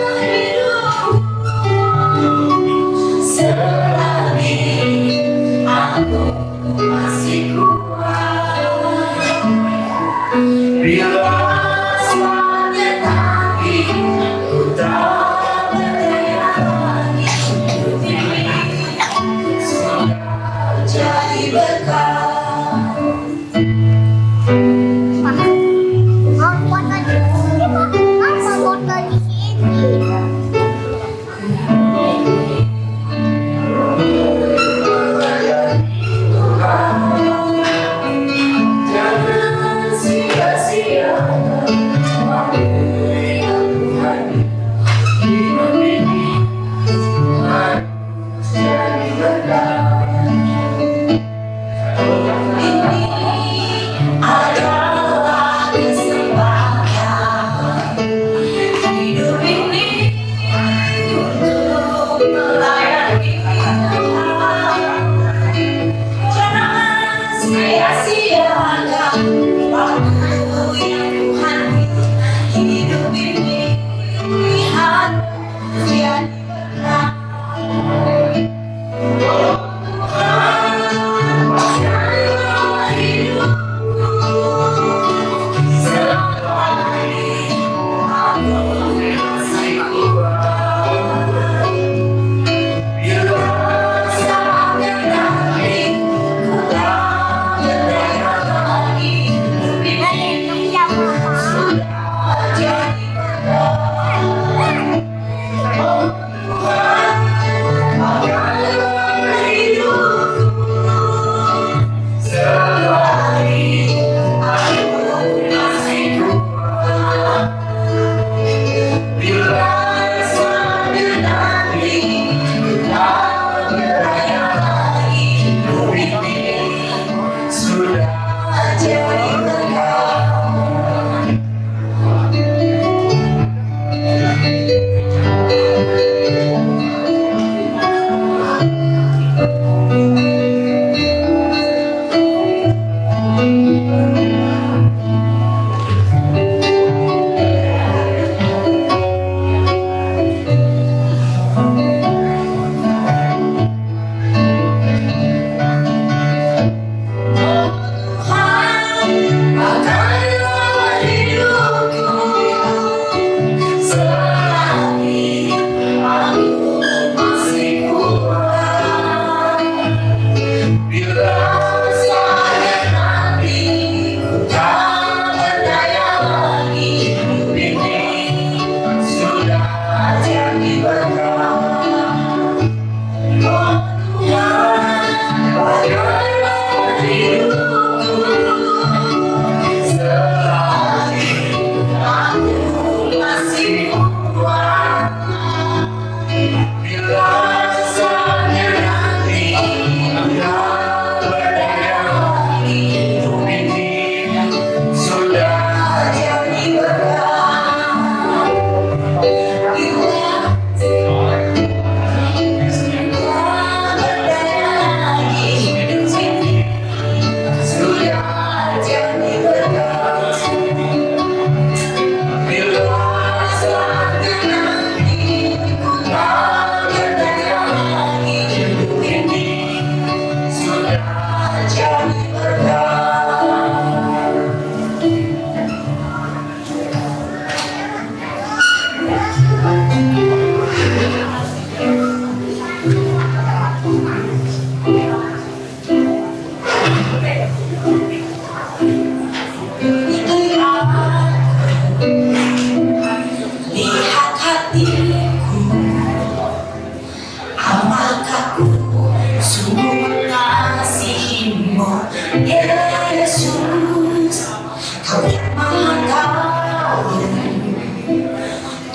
Selagi aku masih kuat, bila saatnya nanti ku tak berdaya lagi. Hidup ini sudah jadi berkat. Jangan sia-siakan waktu yang Tuhan beri. Hidup ini harus jadi berkat. Ini adalah kesempatan. Hidup ini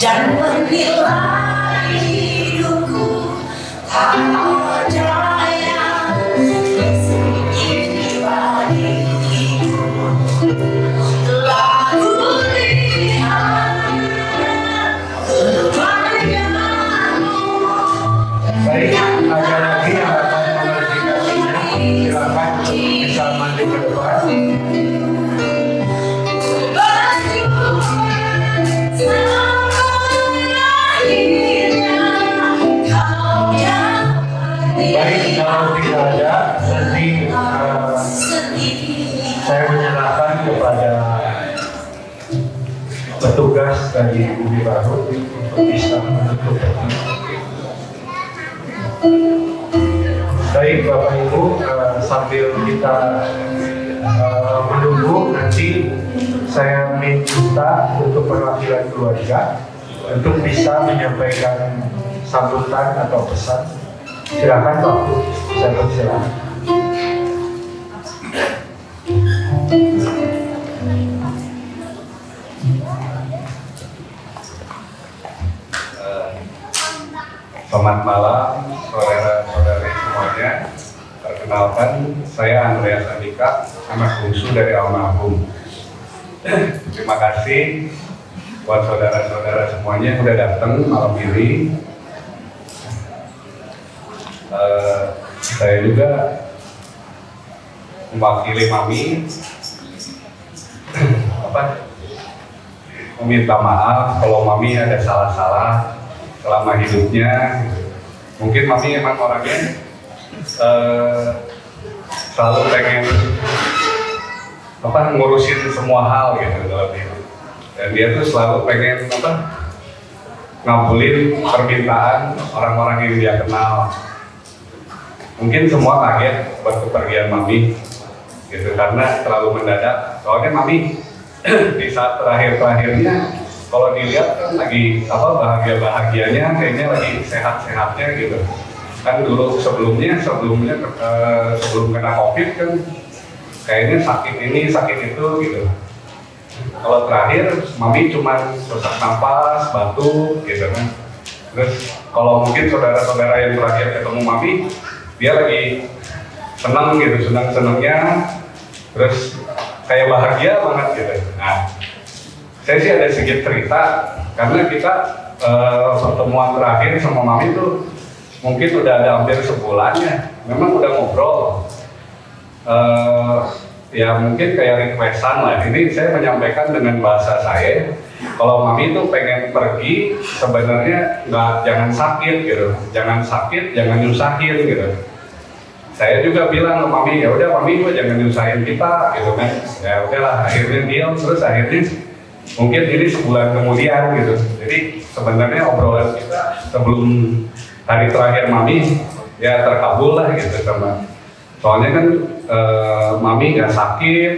dan menilai hidupku tak ada yang bersembunyi di balik hidupku. Telah kulihat kebanyakanmu. Baik, ada lagi yang akan memverifikasinya. Silakan bisa maju ke depan. Baik, kalau tidak ada, nanti saya menyerahkan kepada petugas dari Bumi Baru untuk bisa menutup. Baik, Bapak Ibu, sambil kita menunggu, nanti saya minta untuk perwakilan keluarga untuk bisa menyampaikan sambutan atau pesan. Silakan Pak, saya persilakan. Selamat malam, saudara-saudari semuanya. Perkenalkan, saya Andreas Andika, anak bungsu dari almarhum. Terima kasih buat saudara-saudara semuanya yang sudah datang malam ini. Saya juga mewakili Mami meminta maaf kalau Mami ada salah-salah selama hidupnya. Mungkin Mami emang orangnya selalu pengen ngurusin semua hal gitu dalam hidup, dan dia tuh selalu pengen ngabulin permintaan orang-orang yang dia kenal. Mungkin semua kaget buat kepergian Mami gitu, karena terlalu mendadak. Soalnya Mami di saat terakhir-terakhirnya kalau dilihat kan lagi bahagia-bahagianya, kayaknya lagi sehat-sehatnya gitu. Kan dulu sebelum kena COVID kan kayaknya sakit ini sakit itu gitu. Kalau terakhir Mami cuma sesak napas, batuk gitu kan. Terus kalau mungkin saudara-saudara yang terakhir ketemu Mami, dia lagi senang gitu, senang-senangnya, terus kayak bahagia banget gitu. Nah, saya sih ada sedikit cerita, karena kita pertemuan terakhir sama Mami tuh mungkin udah ada hampir sebulan ya. Memang udah ngobrol. Ya mungkin kayak requestan lah. Ini saya menyampaikan dengan bahasa saya. Kalau Mami itu pengen pergi, sebenarnya jangan sakit gitu, jangan sakit, jangan nyusahin gitu. Saya juga bilang ke Mami, ya udah Mami gue jangan nyusahin kita gitu kan. Ya udahlah, akhirnya deal, terus akhirnya mungkin ini sebulan kemudian gitu. Jadi sebenarnya obrolan kita sebelum hari terakhir Mami ya terkabul lah gitu sama. Soalnya kan Mami nggak sakit,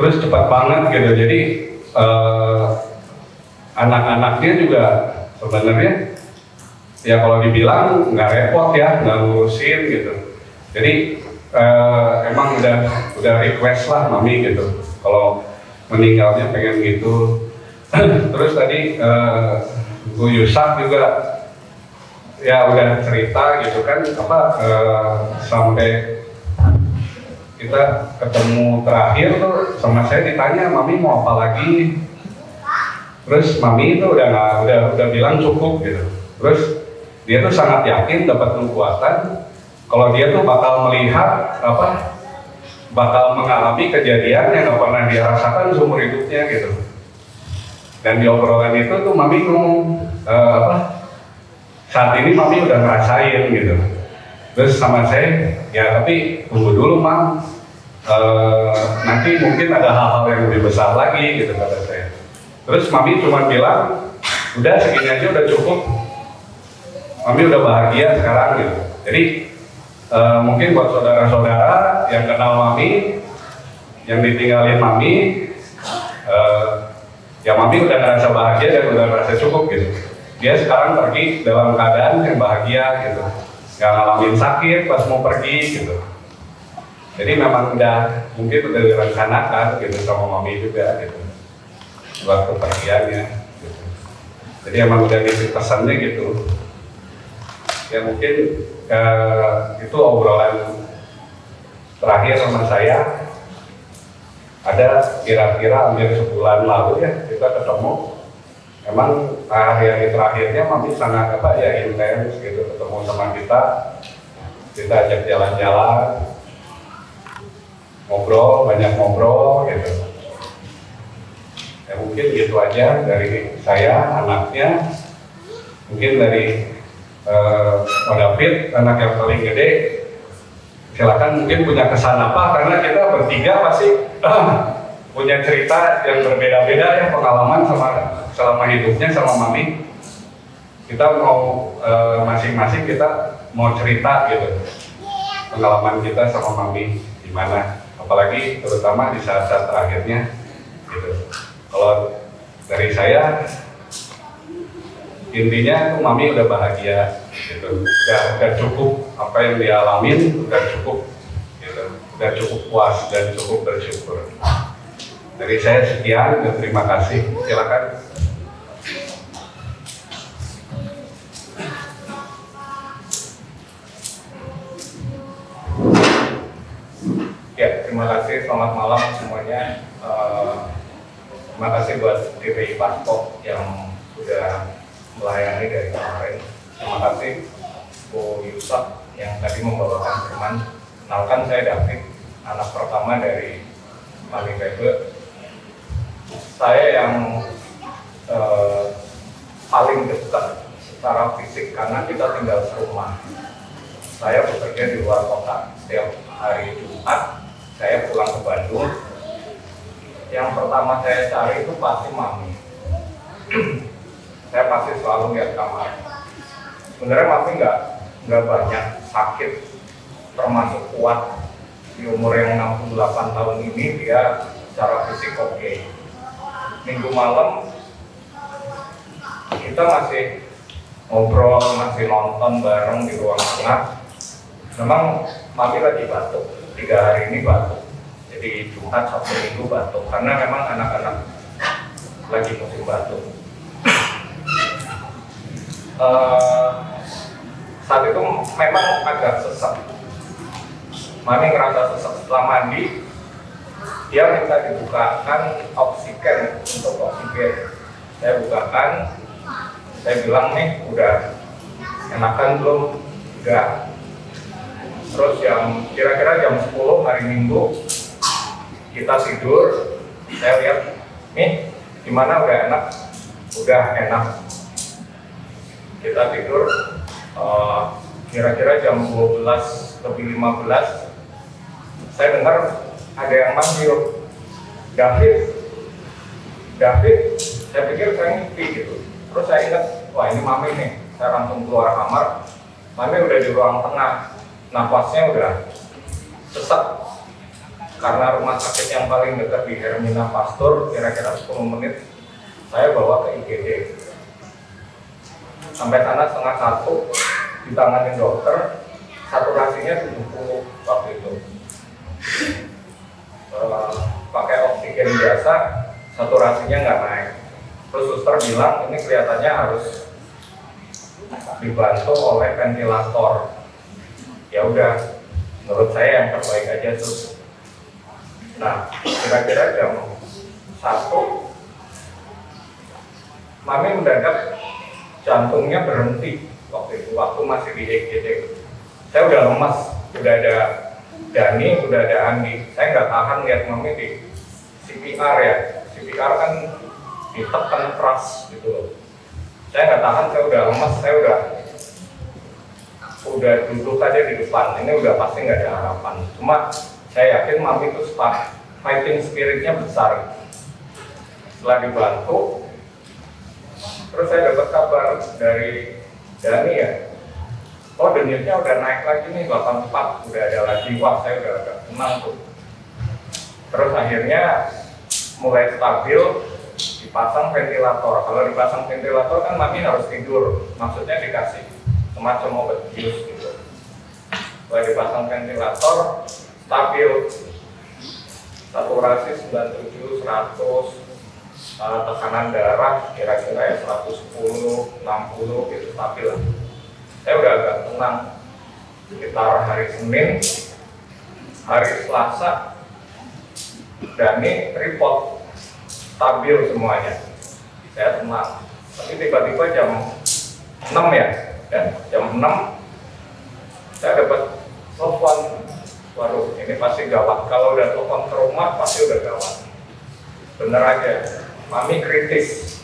terus cepat banget gitu. Jadi anak-anaknya juga sebenarnya ya kalau dibilang nggak repot ya, nggak ngurusin gitu. Jadi emang udah request lah Mami gitu. Kalau meninggalnya pengen gitu. Terus tadi Bu Yusak juga ya udah cerita gitu kan sampai kita ketemu terakhir tuh sama saya ditanya Mami mau apa lagi. Terus Mami itu udah bilang cukup gitu. Terus dia tuh sangat yakin dapat kekuatan kalau dia tuh bakal melihat bakal mengalami kejadian yang gak pernah dia rasakan seumur hidupnya gitu. Dan di obrolan itu tuh Mami ngomong saat ini Mami udah ngerasain gitu. Terus sama saya, ya tapi tunggu dulu Mam, nanti mungkin ada hal-hal yang lebih besar lagi gitu kata saya. Terus Mami cuma bilang, udah segini aja udah cukup, Mami udah bahagia sekarang gitu. Jadi mungkin buat saudara-saudara yang kenal Mami, yang ditinggalin Mami, ya Mami udah ngerasa bahagia dan udah ngerasa cukup gitu. Dia sekarang pergi dalam keadaan yang bahagia gitu, nggak ngalamin sakit pas mau pergi gitu. Jadi memang mungkin udah direncanakan gitu sama Mami juga gitu waktu pergiannya gitu. Jadi emang udah ngisi pesannya gitu. Ya mungkin itu obrolan terakhir sama saya. Ada kira-kira hampir sebulan lalu ya kita ketemu. Emang hari-hari terakhirnya Mami sangat intens gitu ketemu sama kita ajak jalan-jalan, ngobrol, banyak ngobrol gitu. Ya mungkin gitu aja dari saya, anaknya. Mungkin dari Pak David, anak yang paling gede, silakan mungkin punya kesan apa, karena kita bertiga pasti punya cerita yang berbeda-beda ya, pengalaman selama hidupnya sama Mami. Kita mau masing-masing kita mau cerita gitu pengalaman kita sama Mami gimana, apalagi terutama di saat-saat terakhirnya gitu. Kalau dari saya intinya tuh Mami udah bahagia gitu, udah cukup apa yang dialamin, udah cukup gitu, udah cukup puas dan cukup bersyukur. Dari saya sekian dan terima kasih. Silakan. Ya, terima kasih. Selamat malam semuanya. Terima kasih buat DPI Pasko yang sudah melayani dari kemarin. Terima kasih Bu Yusak yang tadi membawakan firman. Kenalkan, saya David, anak pertama dari Mami Bebe. Saya yang paling dekat secara fisik karena kita tinggal serumah. Saya bekerja di luar kota. Setiap hari Jumat saya pulang ke Bandung. Yang pertama saya cari itu pasti Mami. Saya pasti selalu lihat kamar. Sebenarnya Mami nggak banyak sakit, termasuk kuat. Di umur yang 68 tahun ini dia secara fisik oke. Minggu malam kita masih ngobrol, masih nonton bareng di ruang tengah. Memang Mami lagi batuk, 3 hari ini batuk. Jadi Jumat, Sabtu, Minggu batuk, karena memang anak-anak lagi musim batuk. Saat itu memang agak sesak. Mami ngerasa sesak setelah mandi. Dia minta dibukakan oksigen untuk oksigen. Saya bukakan, Saya bilang nih, udah enakan belum? Udah. Terus kira-kira jam 10 hari Minggu kita tidur, saya lihat nih gimana, udah enak? Udah enak. Kita tidur kira-kira jam 12 lebih 15, saya dengar ada yang manggil, David. Saya pikir saya ngipi gitu. Terus saya ingat, wah ini Mami nih. Saya langsung keluar kamar, Mami udah di ruang tengah, nafasnya udah sesak. Karena rumah sakit yang paling dekat di Hermina Pasteur, kira-kira 10 menit, saya bawa ke IGD. Sampai sana 1:30, ditangani dokter, saturasinya 70 waktu itu. Pakai oksigen biasa, saturasinya nggak naik. Terus suster bilang ini kelihatannya harus dibantu oleh ventilator. Ya udah, menurut saya yang terbaik aja sus. Nah, kira-kira jam 1, Mami mendadak jantungnya berhenti waktu masih di EGD. Saya udah lemas, udah ada Dani, udah ada Andi. Saya nggak tahan lihat Mami di CPR ya. CPR kan ditekan keras gitu loh. Saya nggak tahan, saya udah lemas, saya udah duduk aja di depan. Ini udah pasti nggak ada harapan. Cuma saya yakin Mami itu fighting spiritnya besar. Setelah dibantu, terus saya dapat kabar dari Dani ya, oh denyutnya udah naik lagi nih 84, udah ada lagi. Wah, saya udah agak tenang tuh. Terus akhirnya mulai stabil, dipasang ventilator. Kalau dipasang ventilator kan Mami harus tidur, maksudnya dikasih semacam obat bius gitu. Setelah dipasang ventilator, stabil, saturasi 97, 100, tekanan darah kira-kira ya 110, 60 gitu, stabil lah. Saya udah agak tenang. Sekitar hari Senin, hari Selasa, Dani report stabil semuanya. Saya tenang. Tapi tiba-tiba jam 6 ya, dan jam 6 saya dapat telepon. Waduh, ini pasti gawat. Kalau udah telepon ke rumah pasti udah gawat. Bener aja, Mami kritis.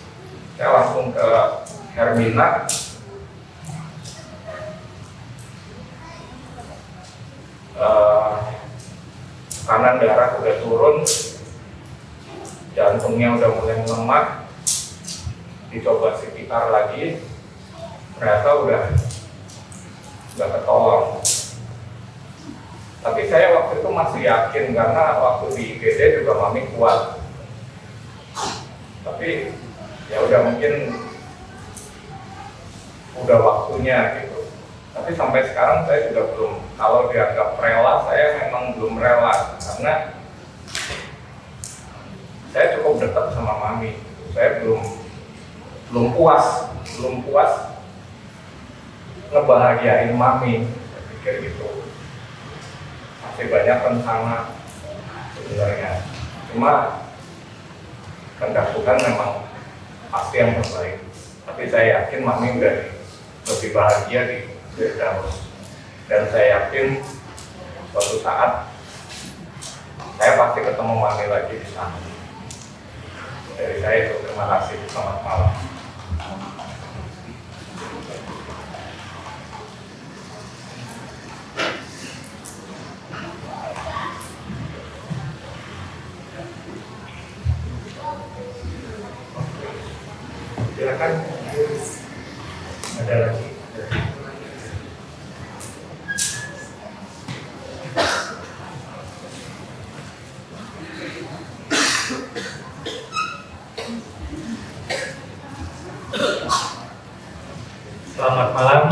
Saya langsung ke Hermina. Tekanan darah udah turun, jantungnya udah mulai melemah. Dicoba CPR lagi, ternyata udah ketolong. Tapi saya waktu itu masih yakin karena waktu di IGD juga Mami kuat. Tapi ya udah, mungkin udah waktunya gitu. Tapi sampai sekarang saya juga belum, kalau dianggap rela, saya memang belum rela karena saya cukup dekat sama Mami. Saya belum puas ngebahagiain Mami. Saya pikir gitu. Masih banyak rencana sebenarnya. Cuma kehendak Tuhan memang pasti yang terbaik. Tapi saya yakin Mami udah lebih bahagia di Firdaus. Dan saya yakin suatu saat saya pasti ketemu Mami lagi di sana. Dari saya itu terima kasih. Selamat malam. Silakan, ada lagi. Selamat malam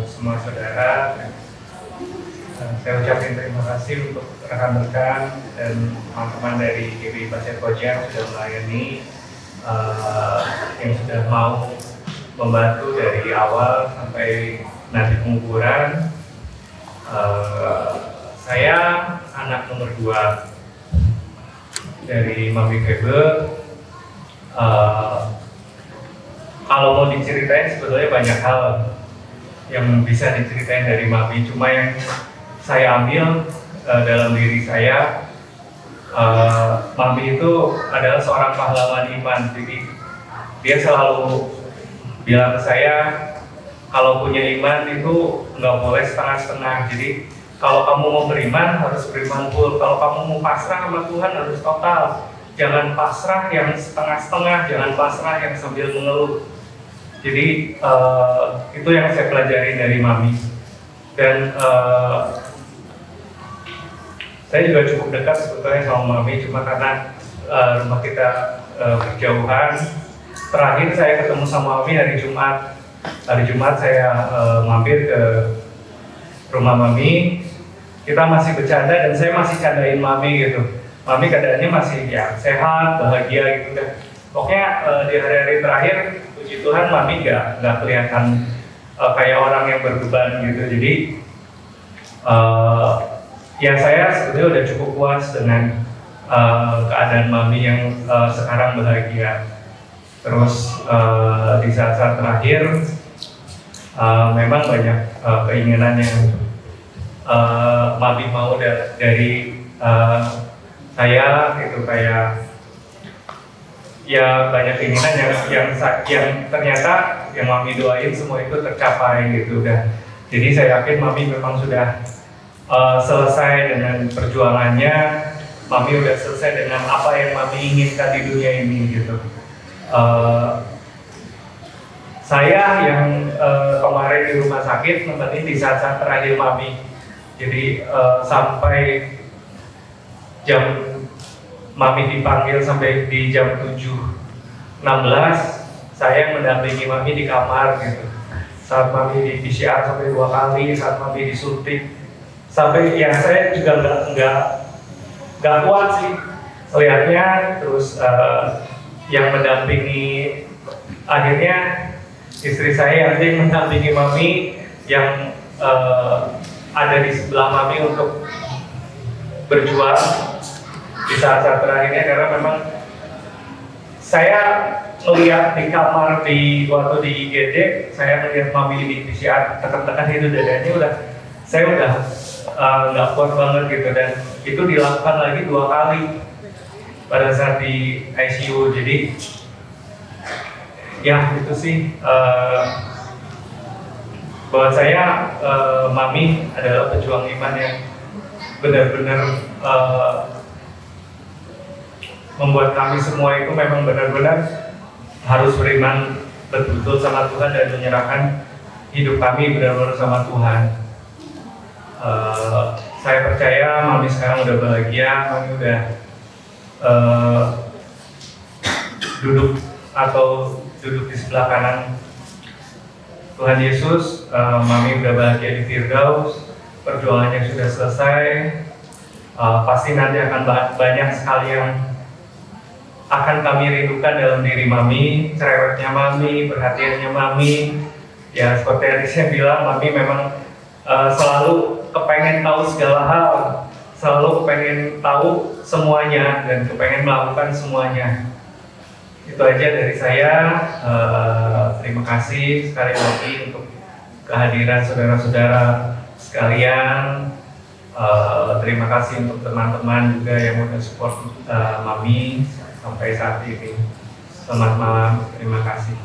semua saudara. Saya ucapkan terima kasih untuk rekan-rekan dan teman-teman dari GBI Pasir Koja yang sudah melayani, yang sudah mau membantu dari awal sampai nanti penguburan. Saya anak nomor 2 dari Mami Febe. kalau mau diceritain sebetulnya banyak hal yang bisa diceritain dari Mami. Cuma yang saya ambil dalam diri saya, Mami itu adalah seorang pahlawan iman. Jadi dia selalu bilang ke saya, kalau punya iman itu nggak boleh setengah-setengah. Jadi kalau kamu mau beriman harus beriman full. Kalau kamu mau pasrah sama Tuhan harus total. Jangan pasrah yang setengah-setengah, jangan pasrah yang sambil mengeluh. Jadi itu yang saya pelajari dari Mami. Dan saya juga cukup dekat sebetulnya sama Mami, cuma karena rumah kita berjauhan. Terakhir saya ketemu sama Mami hari Jumat. Hari Jumat saya mampir ke rumah Mami. Kita masih bercanda dan saya masih candain Mami gitu. Mami keadaannya masih ya sehat, bahagia gitu kan. Pokoknya di hari-hari terakhir, puji Tuhan Mami nggak kelihatan kayak orang yang berbeban gitu. Jadi ya saya sebetulnya udah cukup puas dengan keadaan Mami yang sekarang bahagia. Terus di saat-saat terakhir memang banyak keinginan yang Mami mau dari saya gitu, kayak ya banyak keinginan yang ternyata yang Mami doain semua itu tercapai gitu. Dan jadi saya yakin Mami memang sudah selesai dengan perjuangannya. Mami udah selesai dengan apa yang Mami inginkan di dunia ini gitu. Saya yang kemarin di rumah sakit nemenin di saat-saat terakhir Mami. Jadi sampai jam Mami dipanggil sampai di jam 7.16 saya mendampingi Mami di kamar gitu. Saat Mami di PCR sampai 2 kali, saat Mami disuntik sampai ya saya juga nggak kuat sih lihatnya. Terus yang mendampingi, akhirnya istri saya yang mendampingi Mami yang ada di sebelah Mami untuk berjuang di saat-saat terakhirnya, karena memang saya melihat di kamar waktu di IGD, saya melihat Mami di PCR tekan-tekan itu dadanya saya udah nggak kuat banget gitu. Dan itu dilakukan lagi 2 kali pada saat di ICU. Jadi ya itu sih buat saya Mami adalah pejuang iman yang benar-benar membuat kami semua itu memang benar-benar harus beriman betul-betul sama Tuhan dan menyerahkan hidup kami benar-benar sama Tuhan. Saya percaya Mami sekarang udah bahagia. Mami udah duduk di sebelah kanan Tuhan Yesus. Mami udah bahagia di Firdaus. Perjuangannya sudah selesai. Pasti nanti akan banyak sekali yang akan kami rindukan dalam diri Mami. Cerewetnya Mami, perhatiannya Mami. Ya seperti yang saya bilang, Mami memang selalu kepengen tahu segala hal, selalu kepengen tahu semuanya dan kepengen melakukan semuanya. Itu aja dari saya. Terima kasih sekali lagi untuk kehadiran saudara-saudara sekalian. Terima kasih untuk teman-teman juga yang udah support Mami sampai saat ini. Selamat malam, terima kasih.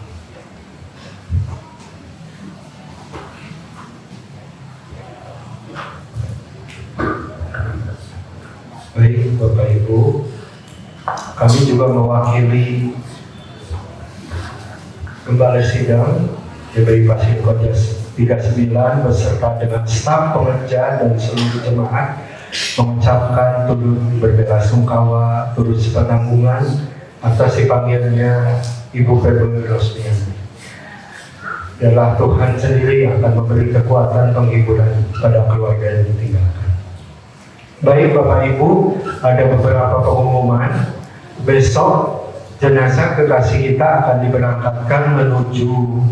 Baik Bapak Ibu, kami juga mewakili Gembala Sidang GBI Pasir Kodas 39 beserta dengan staf pengerja dan seluruh jemaat mengucapkan turut berbelasungkawa, turut sepenanggungan atas dipanggilnya Ibu Febri Rosmiani. Biarlah Tuhan sendiri yang akan memberi kekuatan penghiburan pada keluarga yang ditinggalkan. Baik Bapak Ibu, ada beberapa pengumuman. Besok jenazah kekasih kita akan diberangkatkan menuju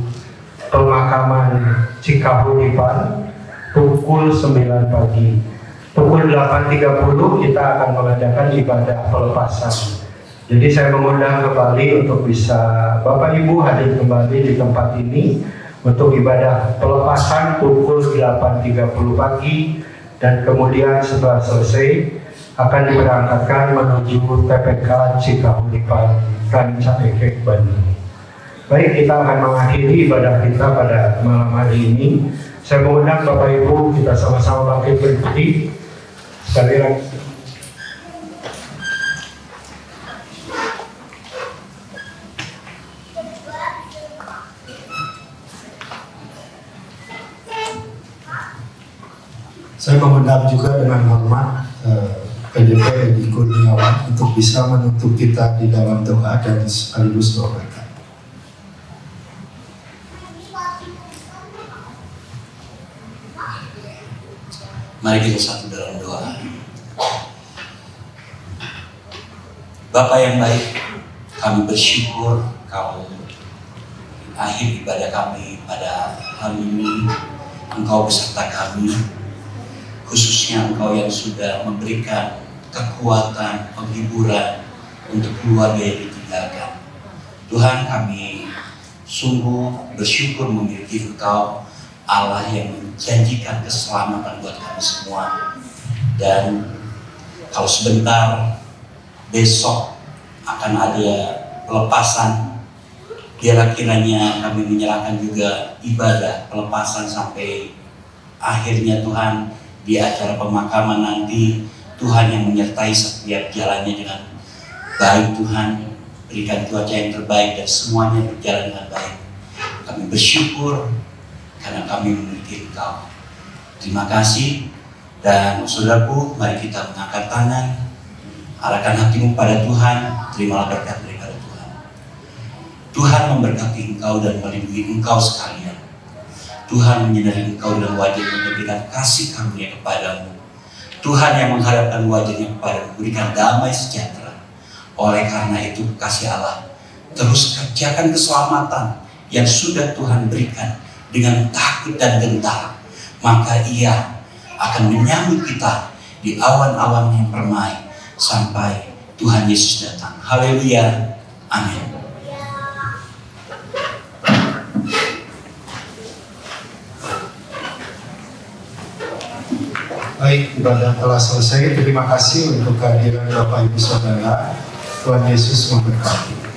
pemakaman Cikahuripan pukul 9 pagi. Pukul 8.30 kita akan mengadakan ibadah pelepasan Jadi saya mengundang kembali untuk bisa Bapak Ibu hadir kembali di tempat ini untuk ibadah pelepasan pukul 8.30 pagi, dan kemudian setelah selesai akan diberangkatkan menuju TPK Cikahuripan Ranca Ekek Bandung. Baik, kita akan mengakhiri ibadah kita pada malam hari ini. Saya mengundang Bapak Ibu kita sama-sama bangkit berdiri. Sekali lagi. Saya mengundang juga dengan hormat PDP Edi Kurniawan untuk bisa menutup kita di dalam doa dan sekaligus doa berkat. Mari kita satu dalam doa. Bapa yang baik, kami bersyukur Kau akhir ibadah kami pada hari ini. Engkau beserta kami, khususnya Engkau yang sudah memberikan kekuatan, penghiburan untuk keluarga yang ditinggalkan. Tuhan, kami sungguh bersyukur memiliki Engkau, Allah yang menjanjikan keselamatan buat kami semua. Dan kalau sebentar besok akan ada pelepasan, biarlah kiranya kami menyerahkan juga ibadah pelepasan sampai akhirnya Tuhan di acara pemakaman nanti. Tuhan yang menyertai setiap jalannya dengan baik. Tuhan, berikan cuaca yang terbaik dan semuanya berjalan dengan baik. Kami bersyukur karena kami memiliki Engkau. Terima kasih. Dan saudaraku, mari kita mengangkat tangan, arahkan hatimu pada Tuhan, terimalah berkat daripada Tuhan. Tuhan memberkati engkau dan melindungi engkau sekalian. Tuhan menyinari engkau dengan wajahnya, memberikan kasih karunia kepadamu. Tuhan yang menghadapkan wajahnya kepadamu, memberikan damai sejahtera. Oleh karena itu, kasih Allah, terus kerjakan keselamatan yang sudah Tuhan berikan dengan takut dan gentar. Maka Ia akan menyambut kita di awan-awan yang permai sampai Tuhan Yesus datang. Haleluya. Amin. Baik, ibadah telah selesai. Terima kasih untuk kehadiran Bapak Ibu Saudara. Tuhan Yesus memberkati.